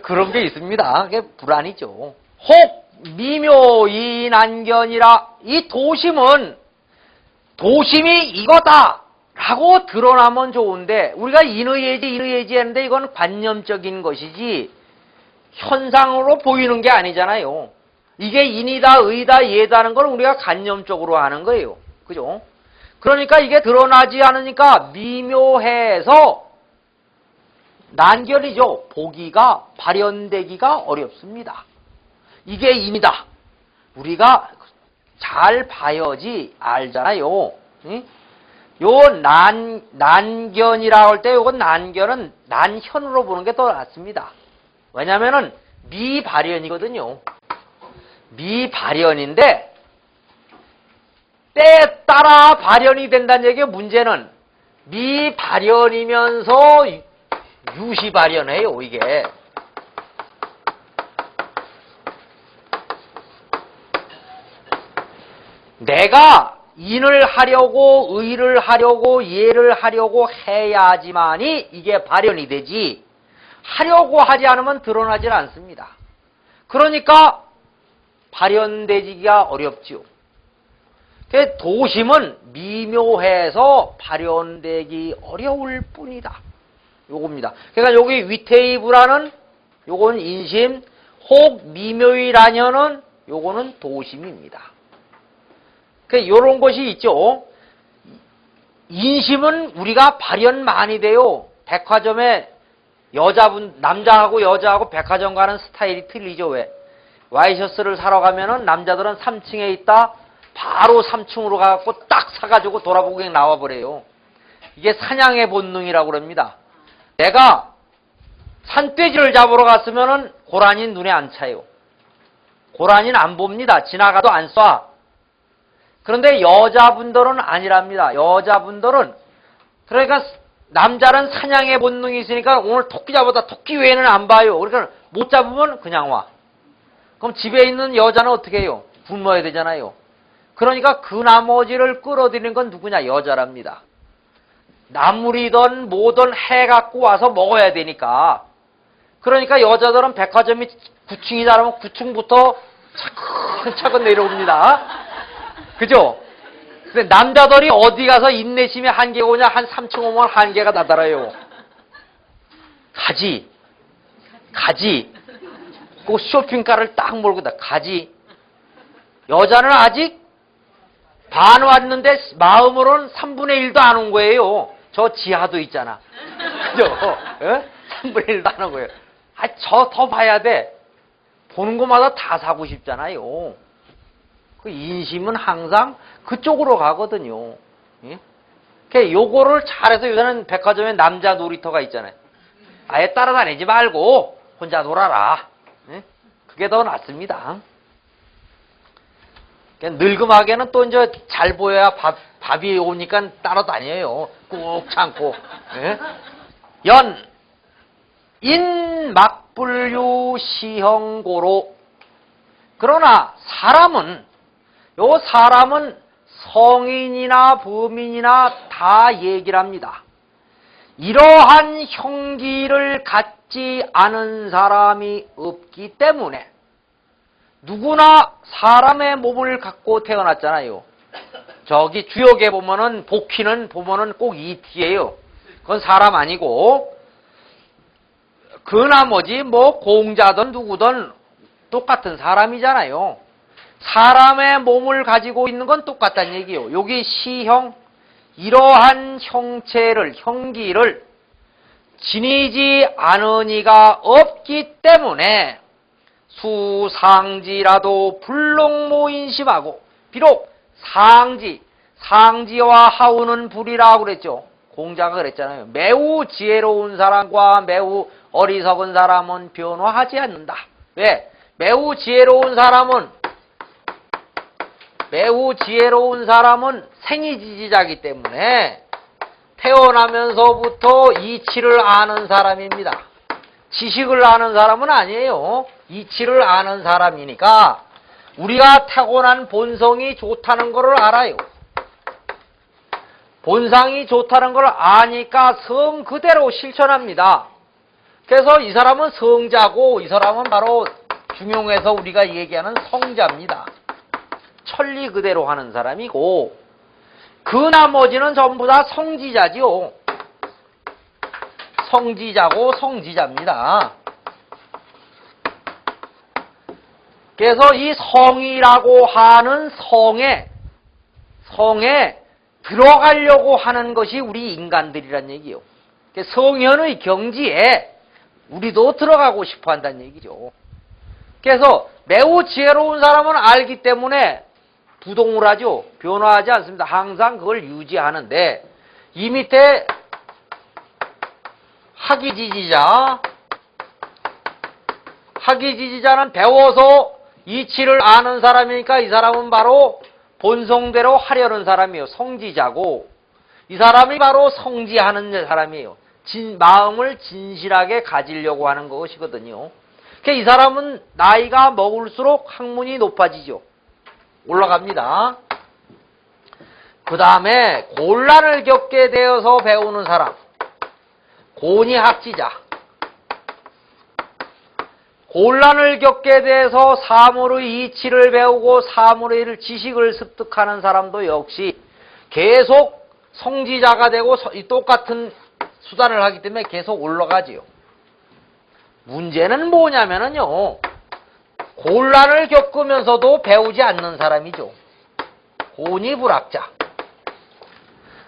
그런 게 있습니다. 그게 불안이죠. 혹 미묘이 난견이라, 이 도심이 이거다 라고 드러나면 좋은데, 우리가 인의예지 하는데 이건 관념적인 것이지 현상으로 보이는 게 아니잖아요. 이게 인이다 의다 예다는 걸 우리가 관념적으로 하는 거예요. 그죠? 그러니까 이게 드러나지 않으니까 미묘해서 난견이죠. 보기가 발현되기가 어렵습니다. 이게 인이다. 우리가 잘 봐야지 알잖아요. 응? 요 난견이라고 할 때 요건 난견은 난현으로 보는 게 더 낫습니다. 왜냐면은 미발현이거든요. 미발현인데 때에 따라 발현이 된다는 얘기예요. 문제는 미발현이면서 유시발현해요. 이게. 내가 인을 하려고 의를 하려고 예를 하려고 해야지만이 이게 발현이 되지, 하려고 하지 않으면 드러나질 않습니다. 그러니까 발현되기가 어렵죠. 도심은 미묘해서 발현되기 어려울 뿐이다. 요겁니다. 그러니까 여기 위태이불안은 요건 인심, 혹 미묘이라녀는 요거는 도심입니다. 요런 것이 있죠. 인심은 우리가 발현 많이 돼요. 백화점에 남자하고 여자하고 백화점 가는 스타일이 틀리죠. 왜? 와이셔츠를 사러 가면은 남자들은 3층에 있다 바로 3층으로 가갖고 딱 사가지고 돌아보고 그냥 나와버려요. 이게 사냥의 본능이라고 그럽니다. 내가 산돼지를 잡으러 갔으면은 고라니는 눈에 안 차요. 고라니는 안 봅니다. 지나가도 안 쏴. 그런데 여자분들은 아니랍니다. 여자분들은 그러니까 남자는 사냥의 본능이 있으니까 오늘 토끼 잡았다. 토끼 외에는 안 봐요. 그러니까 못 잡으면 그냥 와. 그럼 집에 있는 여자는 어떻게 해요? 굶어야 되잖아요. 그러니까 그 나머지를 끌어들이는 건 누구냐? 여자랍니다. 나물이든 뭐든 해 갖고 와서 먹어야 되니까. 그러니까 여자들은 백화점이 9층이다 그러면 9층부터 차근차근 내려옵니다. 그죠? 근데 남자들이 어디 가서 인내심의 한계가 오냐? 한 3층 오면 한계가 나달아요. 가지. 그 쇼핑카를 딱 몰고 다 가지. 여자는 아직 반 왔는데 마음으로는 3분의 1도 안 온 거예요. 저 지하도 있잖아. 그죠? 예? 3분의 1도 안 온 거예요. 저 더 봐야 돼. 보는 것마다 다 사고 싶잖아요. 그 인심은 항상 그쪽으로 가거든요. 예? 요거를 잘해서 요새는 백화점에 남자 놀이터가 있잖아요. 아예 따라다니지 말고 혼자 놀아라. 예? 그게 더 낫습니다. 늙음하게는 또 이제 잘 보여야 밥이 오니까 따라다녀요. 꾹 참고. 예? 인막불유 시형고로. 그러나 사람은 성인이나 범인이나 다 얘기를 합니다. 이러한 형기를 갖지 않은 사람이 없기 때문에 누구나 사람의 몸을 갖고 태어났잖아요. 저기 주역에 보면은 복희는 보면은 꼭 이티예요. 그건 사람 아니고 그 나머지 뭐 공자든 누구든 똑같은 사람이잖아요. 사람의 몸을 가지고 있는 건 똑같다는 얘기예요. 여기 시형, 이러한 형기를 지니지 않은 이가 없기 때문에 수상지라도 불록모인심하고, 비록 상지와 하우는 불이라고 그랬죠. 공자가 그랬잖아요. 매우 지혜로운 사람과 매우 어리석은 사람은 변화하지 않는다. 왜? 매우 지혜로운 사람은 생이지지자이기 때문에 태어나면서부터 이치를 아는 사람입니다. 지식을 아는 사람은 아니에요. 이치를 아는 사람이니까 우리가 타고난 본성이 좋다는 것을 알아요. 본성이 좋다는 걸 아니까 성 그대로 실천합니다. 그래서 이 사람은 성자고 이 사람은 바로 중용에서 우리가 얘기하는 성자입니다. 천리 그대로 하는 사람이고 그 나머지는 전부 다 성지자지요. 성지자고 성지자입니다. 그래서 이 성이라고 하는 성에 들어가려고 하는 것이 우리 인간들이란 얘기예요. 성현의 경지에 우리도 들어가고 싶어 한다는 얘기죠. 그래서 매우 지혜로운 사람은 알기 때문에 부동을 하죠. 변화하지 않습니다. 항상 그걸 유지하는데 이 밑에 학이지지자는 배워서 이치를 아는 사람이니까 이 사람은 바로 본성대로 하려는 사람이에요. 성지자고 이 사람이 바로 성지하는 사람이에요. 마음을 진실하게 가지려고 하는 것이거든요. 이 사람은 나이가 먹을수록 학문이 높아지죠. 올라갑니다. 그 다음에 곤란을 겪게 되어서 배우는 사람, 곤이학지자. 곤란을 겪게 돼서 사물의 이치를 배우고 사물의 지식을 습득하는 사람도 역시 계속 성지자가 되고 똑같은 수단을 하기 때문에 계속 올라가지요. 문제는 뭐냐면은요, 곤란을 겪으면서도 배우지 않는 사람이죠. 곤이불학자.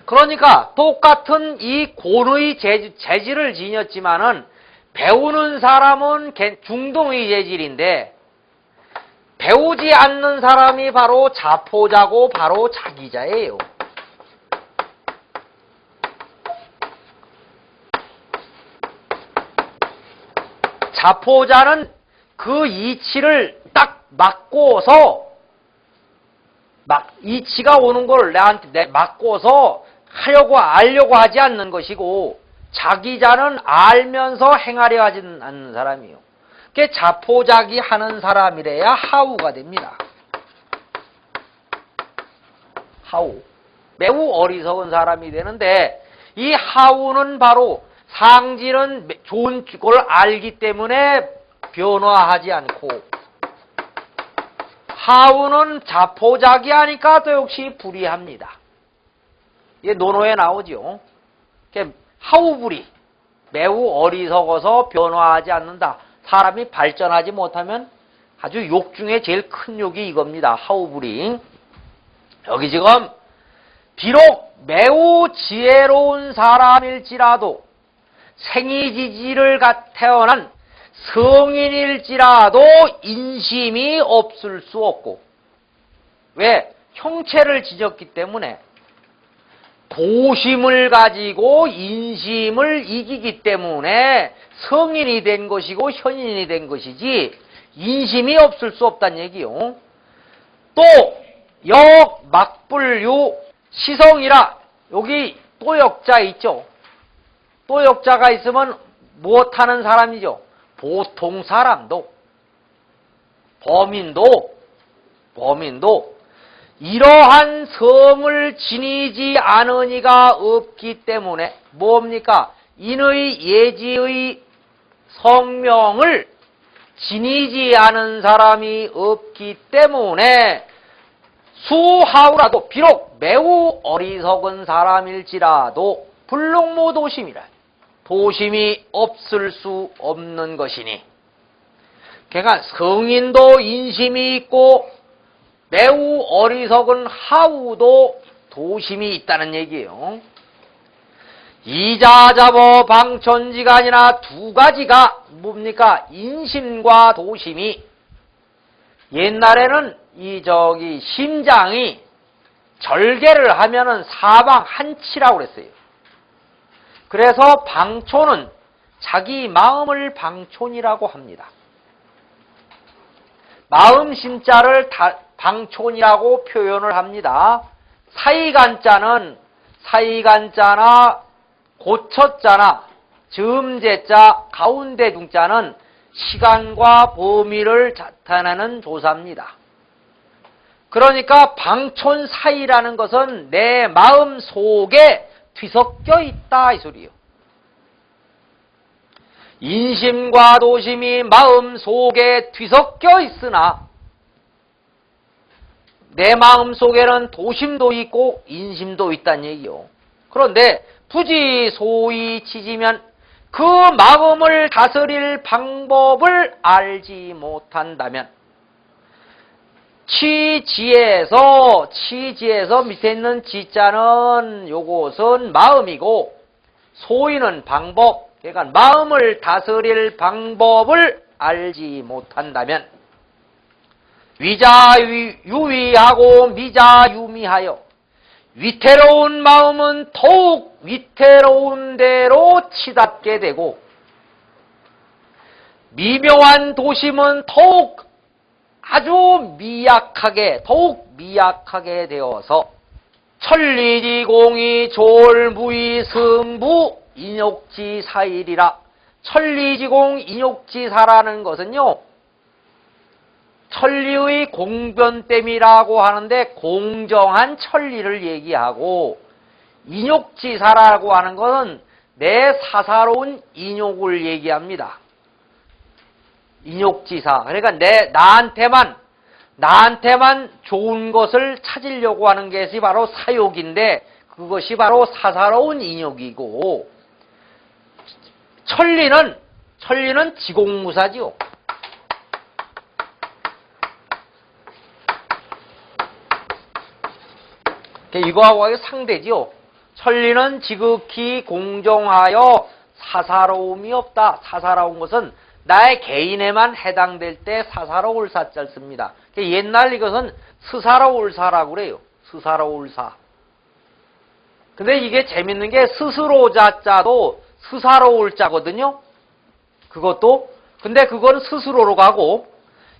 그러니까 똑같은 이 곤의 재질을 지녔지만은 배우는 사람은 중동의 재질인데 배우지 않는 사람이 바로 자포자고 바로 자기자예요. 자포자는 그 이치를 딱 맞고서 이치가 오는 걸 내한테 맞고서 알려고 하지 않는 것이고 자기자는 알면서 행하려 하지 않는 사람이에요. 그게 자포자기 하는 사람이래야 하우가 됩니다. 하우. 매우 어리석은 사람이 되는데 이 하우는 바로 상지는 좋은 걸 알기 때문에 변화하지 않고 하우는 자포자기 하니까 또 역시 불이합니다. 이게 논어에 나오죠. 하우불이 매우 어리석어서 변화하지 않는다. 사람이 발전하지 못하면 아주 욕 중에 제일 큰 욕이 이겁니다. 하우불이. 여기 지금 비록 매우 지혜로운 사람일지라도 생이지지를 태어난 성인일지라도 인심이 없을 수 없고 왜? 형체를 지녔기 때문에 도심을 가지고 인심을 이기기 때문에 성인이 된 것이고 현인이 된 것이지 인심이 없을 수 없다는 얘기요. 또 역, 막불유, 시성이라 여기 또역자 있죠. 또역자가 있으면 무엇하는 사람이죠? 보통 사람도 범인도 이러한 성을 지니지 않으니가 없기 때문에 뭡니까? 인의 예지의 성명을 지니지 않은 사람이 없기 때문에 수하우라도 비록 매우 어리석은 사람일지라도 불록무도심이라 도심이 없을 수 없는 것이니 그러니까 성인도 인심이 있고 매우 어리석은 하우도 도심이 있다는 얘기예요. 이자자보 방천지가 아니라 두 가지가 뭡니까? 인심과 도심이 옛날에는 심장이 절개를 하면은 사방 한치라고 그랬어요. 그래서 방촌은 자기 마음을 방촌이라고 합니다. 마음 심자를 방촌이라고 표현을 합니다. 사이간자나 고처자나 즈음제자 가운데 중자는 시간과 범위를 나타내는 조사입니다. 그러니까 방촌 사이라는 것은 내 마음 속에 뒤섞여 있다 이 소리예요. 인심과 도심이 마음 속에 뒤섞여 있으나 내 마음 속에는 도심도 있고 인심도 있다는 얘기요. 그런데 부지소위 치지면 그 마음을 다스릴 방법을 알지 못한다면 치지에서 밑에 있는 지자는 요것은 마음이고 소위는 방법, 그러니까 마음을 다스릴 방법을 알지 못한다면 위자유위하고 미자유미하여 위태로운 마음은 더욱 위태로운 대로 치닫게 되고 미묘한 도심은 더욱 더욱 미약하게 되어서 천리지공이 졸무이 승부 인욕지사일이라. 천리지공 인욕지사라는 것은요, 천리의 공변됨이라고 하는데 공정한 천리를 얘기하고, 인욕지사라고 하는 것은 내 사사로운 인욕을 얘기합니다. 인욕지사. 그러니까 나한테만 좋은 것을 찾으려고 하는 것이 바로 사욕인데, 그것이 바로 사사로운 인욕이고, 천리는 지공무사지요. 이거하고 상대지요. 천리는 지극히 공정하여 사사로움이 없다. 사사로운 것은 나의 개인에만 해당될 때 사사로울 사자를 씁니다. 옛날 이것은 스사로울 사라고 그래요. 스사로울 사. 근데 이게 재밌는 게 스스로 자자도 스사로울 자거든요. 그것도. 근데 그거는 스스로로 가고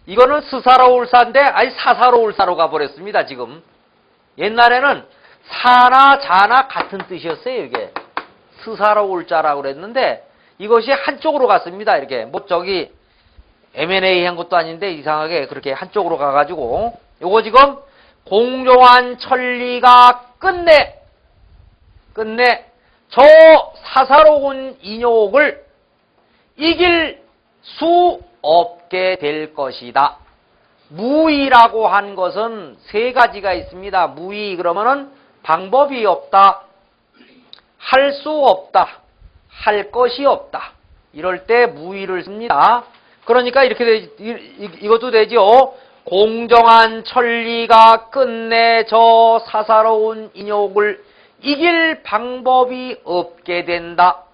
이거는 스사로울 사인데 아니 사사로울 사로 가버렸습니다. 지금. 옛날에는 사나 자나 같은 뜻이었어요. 이게. 스사로울 자라고 그랬는데 이것이 한쪽으로 갔습니다. 이렇게. 뭐 저기 M&A 한 것도 아닌데 이상하게 그렇게 한쪽으로 가가지고 요거 지금 공정한 천리가 끝내 저 사사로운 인욕을 이길 수 없게 될 것이다. 무의라고 한 것은 세 가지가 있습니다. 무의 그러면은 방법이 없다. 할 수 없다. 할 것이 없다. 이럴 때 무의를 씁니다. 그러니까 이렇게 이것도 되죠. 공정한 천리가 끝내 저 사사로운 인욕을 이길 방법이 없게 된다.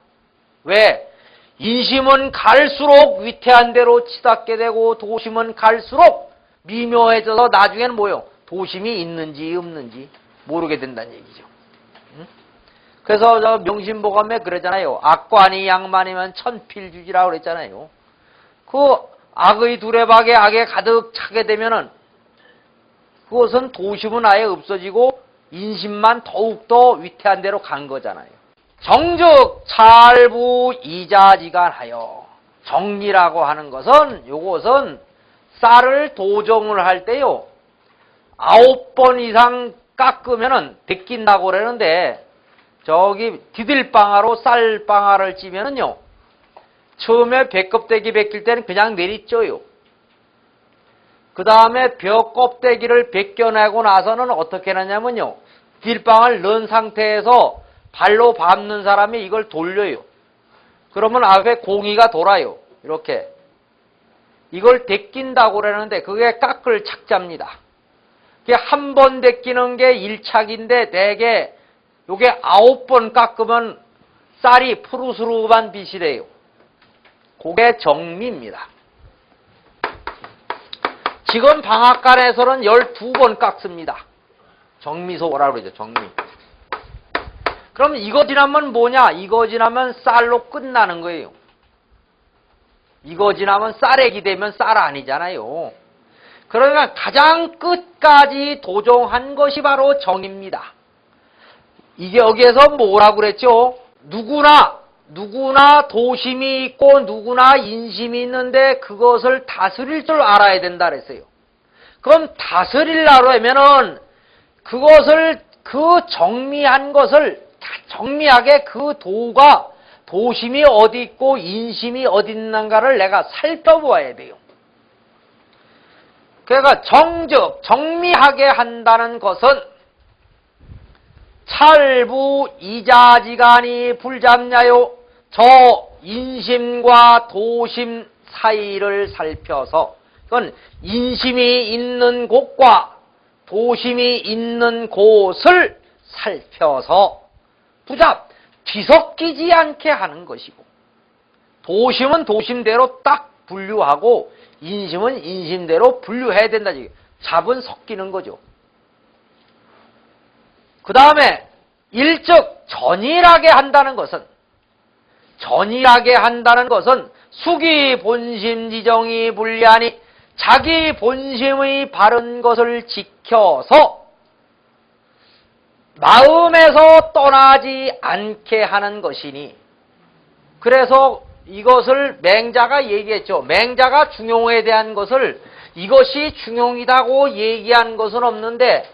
왜? 인심은 갈수록 위태한 대로 치닫게 되고 도심은 갈수록 미묘해져서 나중에는 뭐요? 도심이 있는지 없는지 모르게 된다는 얘기죠. 그래서 저 명심보감에 그러잖아요. 악관이 양만이면 천필주지라고 그랬잖아요. 그 악의 두레박에 악에 가득 차게 되면은 그것은 도심은 아예 없어지고 인심만 더욱더 위태한 대로 간 거잖아요. 정즉 찰부 이자지간하여 정리라고 하는 것은 요것은 쌀을 도정을 할 때요 9번 이상 깎으면은 데낀다고 그러는데 저기 디들방아로 쌀방아를 찌면은요 처음에 배껍데기 벗길 때는 그냥 내리쪄요. 그 다음에 벼 껍데기를 벗겨내고 나서는 어떻게 하냐면요 딜방을 넣은 상태에서 발로 밟는 사람이 이걸 돌려요. 그러면 앞에 공이가 돌아요. 이렇게. 이걸 데낀다고 그러는데 그게 깎을 착자입니다. 그게 한 번 데끼는 게 1착인데 대개 요게 9번 깎으면 쌀이 푸르스름한 빛이 돼요. 그게 정미입니다. 지금 방앗간에서는 12번 깎습니다. 정미소라고 그러죠. 정미. 그럼 이거 지나면 뭐냐? 이거 지나면 쌀로 끝나는 거예요. 이거 지나면 쌀액이 되면 쌀 아니잖아요. 그러니까 가장 끝까지 도정한 것이 바로 정입니다. 이게 여기에서 뭐라고 그랬죠? 누구나 도심이 있고 누구나 인심이 있는데 그것을 다스릴 줄 알아야 된다 그랬어요. 그럼 다스리려고 하면은 그것을 그 정미한 것을 정미하게 그 도가 도심이 어디 있고 인심이 어디 있는가를 내가 살펴보아야 돼요. 그러니까 정미하게 한다는 것은 찰부 이자지간이 불잡냐요. 저 인심과 도심 사이를 살펴서 그건 인심이 있는 곳과 도심이 있는 곳을 살펴서 부잡 뒤섞이지 않게 하는 것이고 도심은 도심대로 딱 분류하고 인심은 인심대로 분류해야 된다. 잡은 섞이는 거죠. 그 다음에 일즉 전일하게 한다는 것은 수기 본심 지정이 불리하니 자기 본심의 바른 것을 지켜서 마음에서 떠나지 않게 하는 것이니 그래서 이것을 맹자가 얘기했죠. 맹자가 중용에 대한 것을 이것이 중용이라고 얘기한 것은 없는데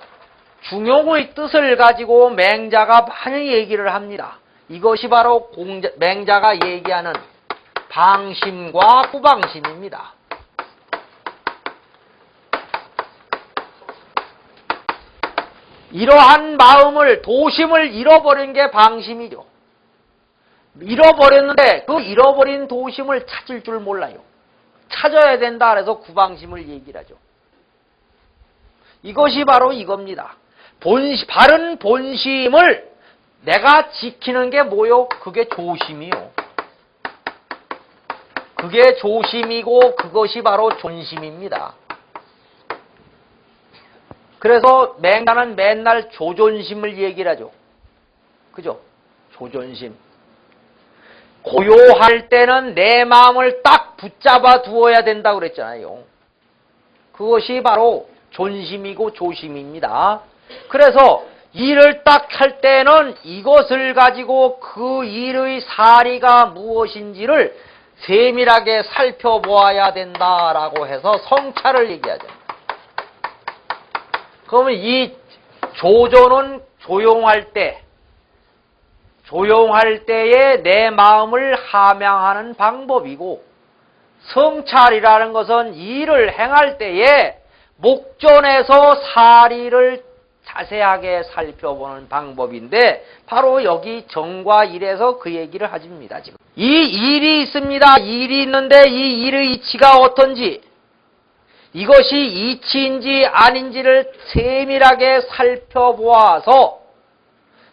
중용의 뜻을 가지고 맹자가 많이 얘기를 합니다. 이것이 바로 맹자가 얘기하는 방심과 후방심입니다. 이러한 마음을 도심을 잃어버린 게 방심이죠. 잃어버렸는데 그 잃어버린 도심을 찾을 줄 몰라요. 찾아야 된다 그래서 구방심을 얘기를 하죠. 이것이 바로 이겁니다. 바른 본심을 내가 지키는 게 뭐요? 그게 조심이요. 그게 조심이고 그것이 바로 존심입니다. 그래서 맹자는 맨날 조존심을 얘기를 하죠. 그죠? 조존심. 고요할 때는 내 마음을 딱 붙잡아 두어야 된다고 그랬잖아요. 그것이 바로 존심이고 조심입니다. 그래서 일을 딱 할 때는 이것을 가지고 그 일의 사리가 무엇인지를 세밀하게 살펴보아야 된다라고 해서 성찰을 얘기하죠. 그러면 이 조존은 조용할 때에 내 마음을 함양하는 방법이고, 성찰이라는 것은 일을 행할 때에 목전에서 사리를 자세하게 살펴보는 방법인데, 바로 여기 정과 일에서 그 얘기를 하십니다. 지금 이 일이 있습니다. 일이 있는데 이 일의 이치가 어떤지, 이것이 이치인지 아닌지를 세밀하게 살펴보아서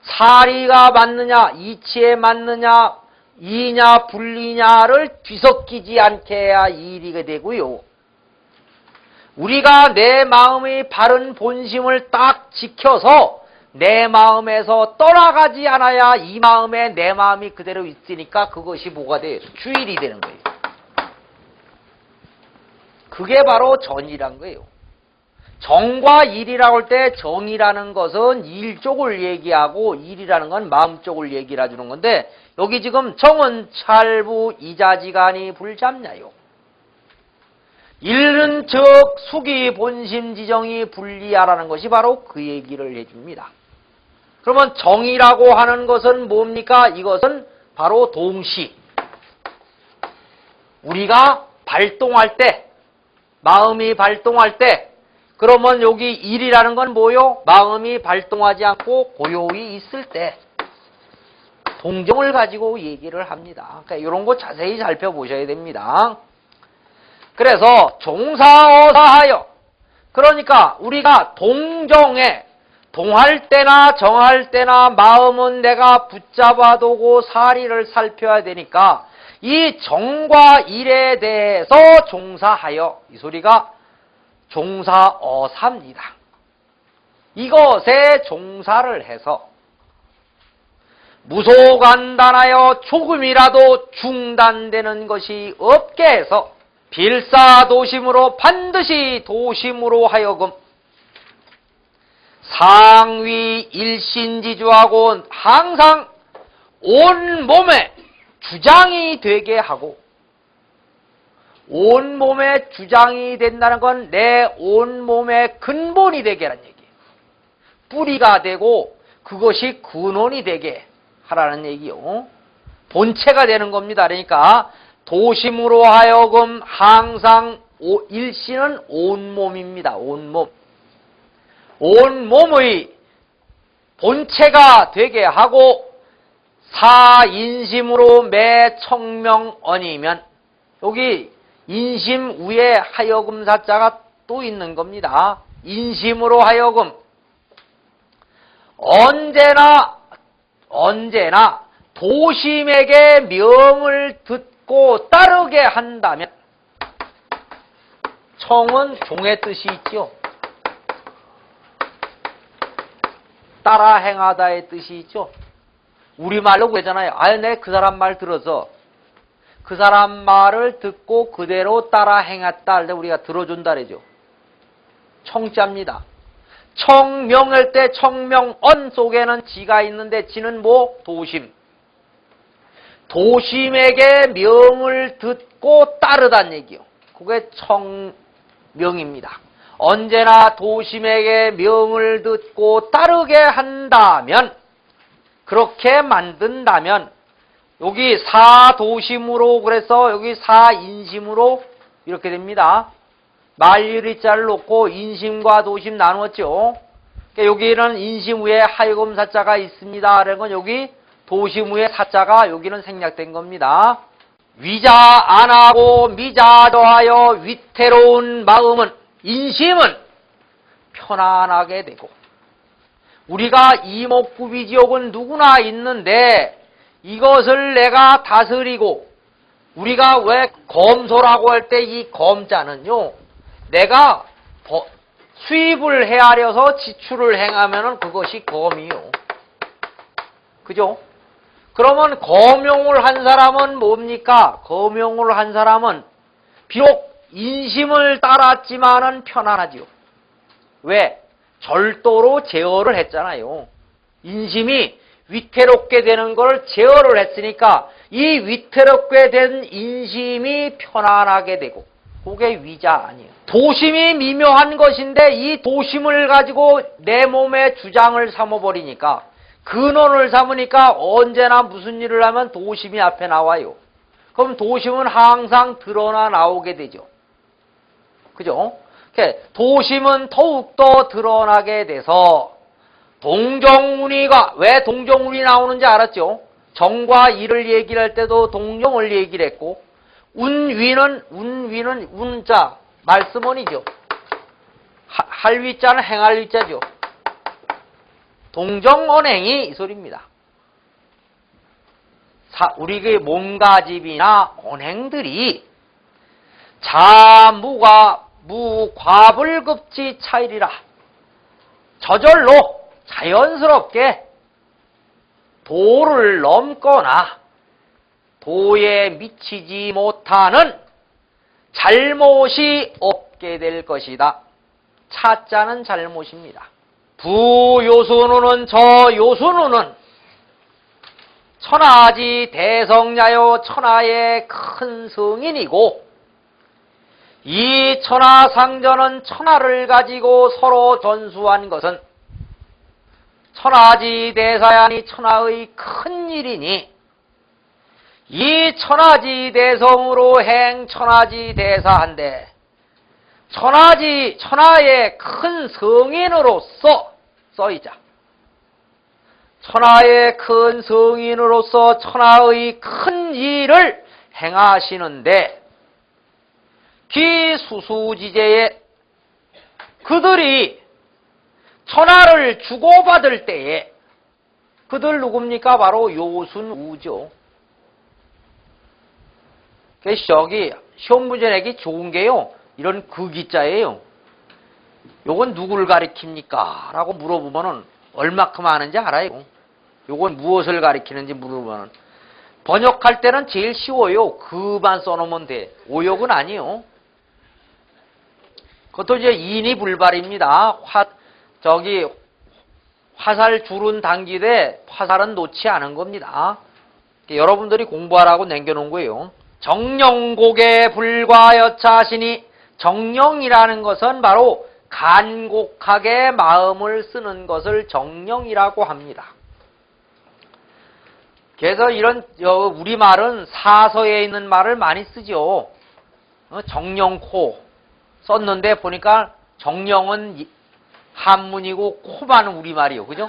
사리가 맞느냐, 이치에 맞느냐, 이냐 불리냐를 뒤섞이지 않게 해야 일이 되고요. 우리가 내 마음의 바른 본심을 딱 지켜서 내 마음에서 떠나가지 않아야 이 마음에 내 마음이 그대로 있으니까 그것이 뭐가 돼요? 주일이 되는 거예요. 그게 바로 전이란 거예요. 정과 일이라고 할 때 정이라는 것은 일 쪽을 얘기하고 일이라는 건 마음 쪽을 얘기를 해주는 건데, 여기 지금 정은 찰부 이자지간이 불잡냐요. 일은 즉 수기 본심지정이 불리하라는 것이 바로 그 얘기를 해줍니다. 그러면 정이라고 하는 것은 뭡니까? 이것은 바로 동시. 우리가 발동할 때, 마음이 발동할 때, 그러면 여기 일이라는 건 뭐요? 마음이 발동하지 않고 고요히 있을 때 동정을 가지고 얘기를 합니다. 그러니까 이런 거 자세히 살펴보셔야 됩니다. 그래서 종사어사하여, 그러니까 우리가 동정에 동할 때나 정할 때나 마음은 내가 붙잡아두고 사리를 살펴야 되니까 이 정과 일에 대해서 종사하여, 이 소리가 종사어사입니다. 이것에 종사를 해서 무소간단하여 조금이라도 중단되는 것이 없게 해서 빌사도심으로, 반드시 도심으로 하여금 상위 일신지주하고 항상 온 몸에 주장이 되게 하고, 온 몸에 주장이 된다는 건 내 온 몸의 근본이 되게 하라는 얘기예요. 뿌리가 되고 그것이 근원이 되게 하라는 얘기요. 본체가 되는 겁니다. 그러니까 도심으로 하여금 항상 일신은 온몸입니다. 온몸. 온몸의 본체가 되게 하고 사인심으로 매 청명언이면, 여기 인심 위에 하여금 사자가 또 있는 겁니다. 인심으로 하여금 언제나 도심에게 명을 듣고 따르게 한다면, 청은 종의 뜻이 있죠. 따라 행하다의 뜻이 있죠. 우리말로 그러잖아요. 내 그 사람 말 들어서 그 사람 말을 듣고 그대로 따라 행했다 할 때 우리가 들어준다 그러죠. 청자입니다. 청명할 때 청명언 속에는 지가 있는데 지는 뭐? 도심. 도심에게 명을 듣고 따르다는 얘기요. 그게 청명입니다. 언제나 도심에게 명을 듣고 따르게 한다면, 그렇게 만든다면, 여기 사도심으로, 그래서 여기 사인심으로 이렇게 됩니다. 말리자를 놓고 인심과 도심 나누었죠. 그러니까 여기는 인심 위에 하여금 사자가 있습니다. 그런 건 여기 도심 위에 사자가 여기는 생략된 겁니다. 위자 안 하고 미자 더하여 위태로운 마음은, 인심은 편안하게 되고 우리가 이목구비지옥은 누구나 있는데 이것을 내가 다스리고 우리가 왜 검소라고 할 때 이 검자는요 내가 수입을 헤아려서 지출을 행하면은 그것이 검이요. 그죠? 그러면 검용을 한 사람은 뭡니까? 검용을 한 사람은 비록 인심을 따랐지만은 편안하지요. 왜? 절도로 제어를 했잖아요. 인심이 위태롭게 되는 걸 제어를 했으니까 이 위태롭게 된 인심이 편안하게 되고 그게 위자 아니에요. 도심이 미묘한 것인데 이 도심을 가지고 내 몸에 주장을 삼아버리니까 근원을 삼으니까 언제나 무슨 일을 하면 도심이 앞에 나와요. 그럼 도심은 항상 드러나 나오게 되죠. 그죠? 도심은 더욱더 드러나게 돼서 동정운이가 왜 동정운이 나오는지 알았죠? 정과 일을 얘기를 할 때도 동정을 얘기를 했고 운위는 운자 말씀원이죠. 할 위자는 행할 위자죠. 동정언행이 이 소리입니다. 우리 몸가짐이나 언행들이 무과불급지 차이리라. 저절로 자연스럽게 도를 넘거나 도에 미치지 못하는 잘못이 없게 될 것이다. 차자는 잘못입니다. 부요순우는 저요순우는 천하지 대성자요 천하의 큰 성인이고 이 천하상전은 천하를 가지고 서로 전수한 것은 천하지 대사야니 천하의 큰 일이니 이 천하지 대성으로 행 천하지 대사한데 천하의 큰 성인으로서 써이자 천하의 큰 성인으로서 천하의 큰 일을 행하시는데 기수수지제에 그들이 천하를 주고받을 때에 그들 누굽니까? 바로 요순우죠. 여기 시험 문제 내기 좋은 게요. 이런 극이자예요. 요건 누구를 가리킵니까? 라고 물어보면은 얼마큼 아는지 알아요. 요건 무엇을 가리키는지 물어보면은 번역할 때는 제일 쉬워요. 그만 써놓으면 돼. 오역은 아니요. 그것도 이제 인이 불발입니다. 화살 줄은 당기되 화살은 놓지 않은 겁니다. 여러분들이 공부하라고 남겨놓은 거예요. 정령곡에 불과여차하시니 정령이라는 것은 바로 간곡하게 마음을 쓰는 것을 정령이라고 합니다. 그래서 이런 우리말은 사서에 있는 말을 많이 쓰죠. 정령코 썼는데 보니까 정령은 한문이고 코만 우리말이요. 그죠?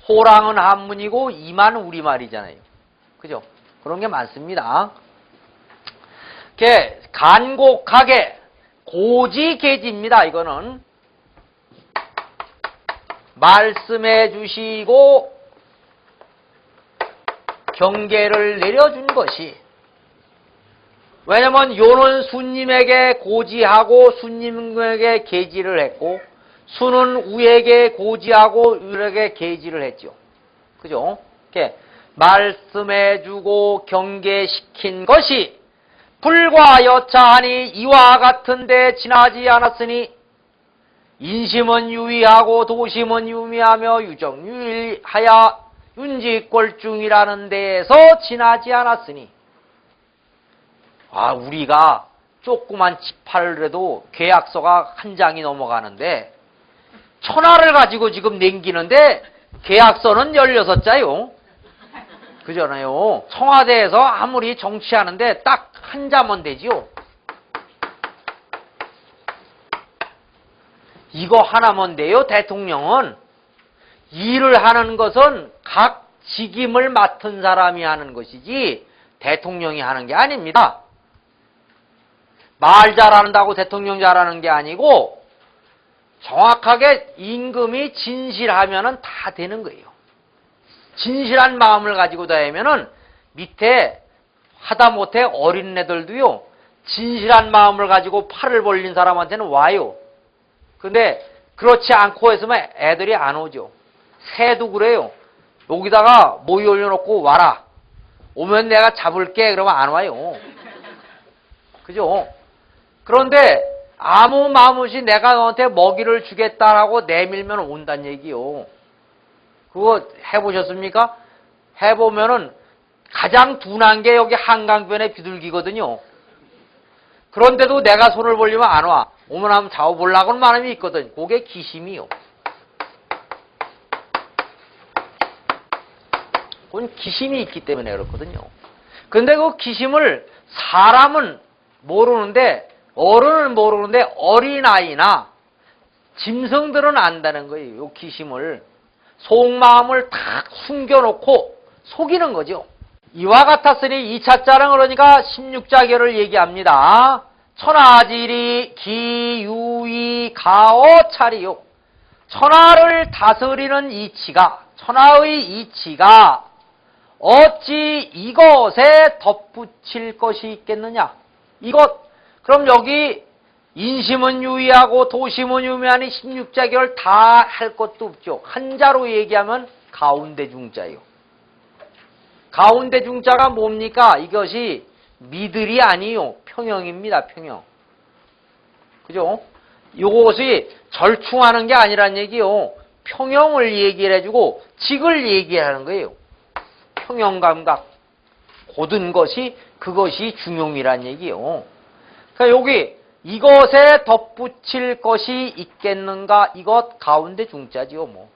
호랑은 한문이고 이만 우리말이잖아요. 그죠? 그런 게 많습니다. 간곡하게 고지계지입니다. 이거는 말씀해 주시고 경계를 내려준 것이 왜냐면 요는 수님에게 고지하고 수님에게 계지를 했고 수는 우에게 고지하고 우에게 계지를 했죠. 그죠? 이렇게 말씀해주고 경계시킨 것이 불과 여차하니 이와 같은데 지나지 않았으니 인심은 유의하고 도심은 유미하며 유정유일하여 윤지꼴중이라는 데에서 지나지 않았으니 우리가 조그만 지팔이라도 계약서가 한 장이 넘어가는데 천하를 가지고 지금 남기는데 계약서는 16자요. 그잖아요. 청와대에서 아무리 정치하는데 딱 한 자면 되지요. 이거 하나면 돼요. 대통령은 일을 하는 것은 각 직임을 맡은 사람이 하는 것이지 대통령이 하는 게 아닙니다. 말 잘한다고 대통령 잘하는 게 아니고 정확하게 임금이 진실하면은 다 되는 거예요. 진실한 마음을 가지고 다니면은 밑에 하다못해 어린애들도요, 진실한 마음을 가지고 팔을 벌린 사람한테는 와요. 근데 그렇지 않고 했으면 애들이 안 오죠. 새도 그래요. 여기다가 모이 올려놓고 와라. 오면 내가 잡을게. 그러면 안 와요. 그죠? 그런데 아무 마음 없이 내가 너한테 먹이를 주겠다라고 내밀면 온다는 얘기요. 그거 해보셨습니까? 해보면은 가장 둔한 게 여기 한강변의 비둘기거든요. 그런데도 내가 손을 벌리면 안 와. 오면 한번 잡아보려고는 마음이 있거든. 그게 기심이요. 그건 기심이 있기 때문에 그렇거든요. 근데 그 기심을 사람은 모르는데, 어른은 모르는데 어린아이나 짐승들은 안다는 거예요. 이 기심을. 속마음을 탁 숨겨놓고 속이는 거죠. 이와 같았으니 2차자는 그러니까 16자결을 얘기합니다. 천하지리 기유이 가어차리요. 천하를 다스리는 이치가, 천하의 이치가 어찌 이것에 덧붙일 것이 있겠느냐. 이것, 그럼 여기 인심은 유의하고 도심은 유의하니 16자결 다 할 것도 없죠. 한자로 얘기하면 가운데 중자예요. 가운데 중자가 뭡니까? 이것이 미들이 아니요. 평형입니다. 평형. 그죠? 이것이 절충하는 게 아니란 얘기요. 평형을 얘기를 해주고 직을 얘기하는 거예요. 평형감각. 고든 것이 그것이 중용이란 얘기요. 그러니까 여기 이것에 덧붙일 것이 있겠는가? 이것 가운데 중자지요. 뭐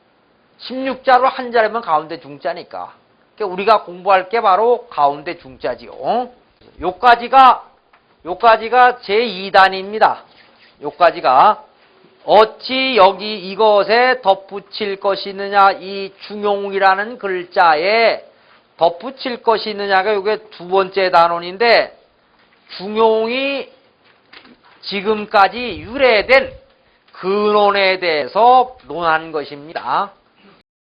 16자로 한자라면 가운데 중자니까. 그러니까 우리가 공부할 게 바로 가운데 중자지요. 요까지가 제2단입니다. 요까지가 어찌 여기 이것에 덧붙일 것이 있느냐, 이 중용이라는 글자에 덧붙일 것이 있느냐가 요게 두 번째 단원인데, 중용이 지금까지 유래된 근원에 대해서 논한 것입니다.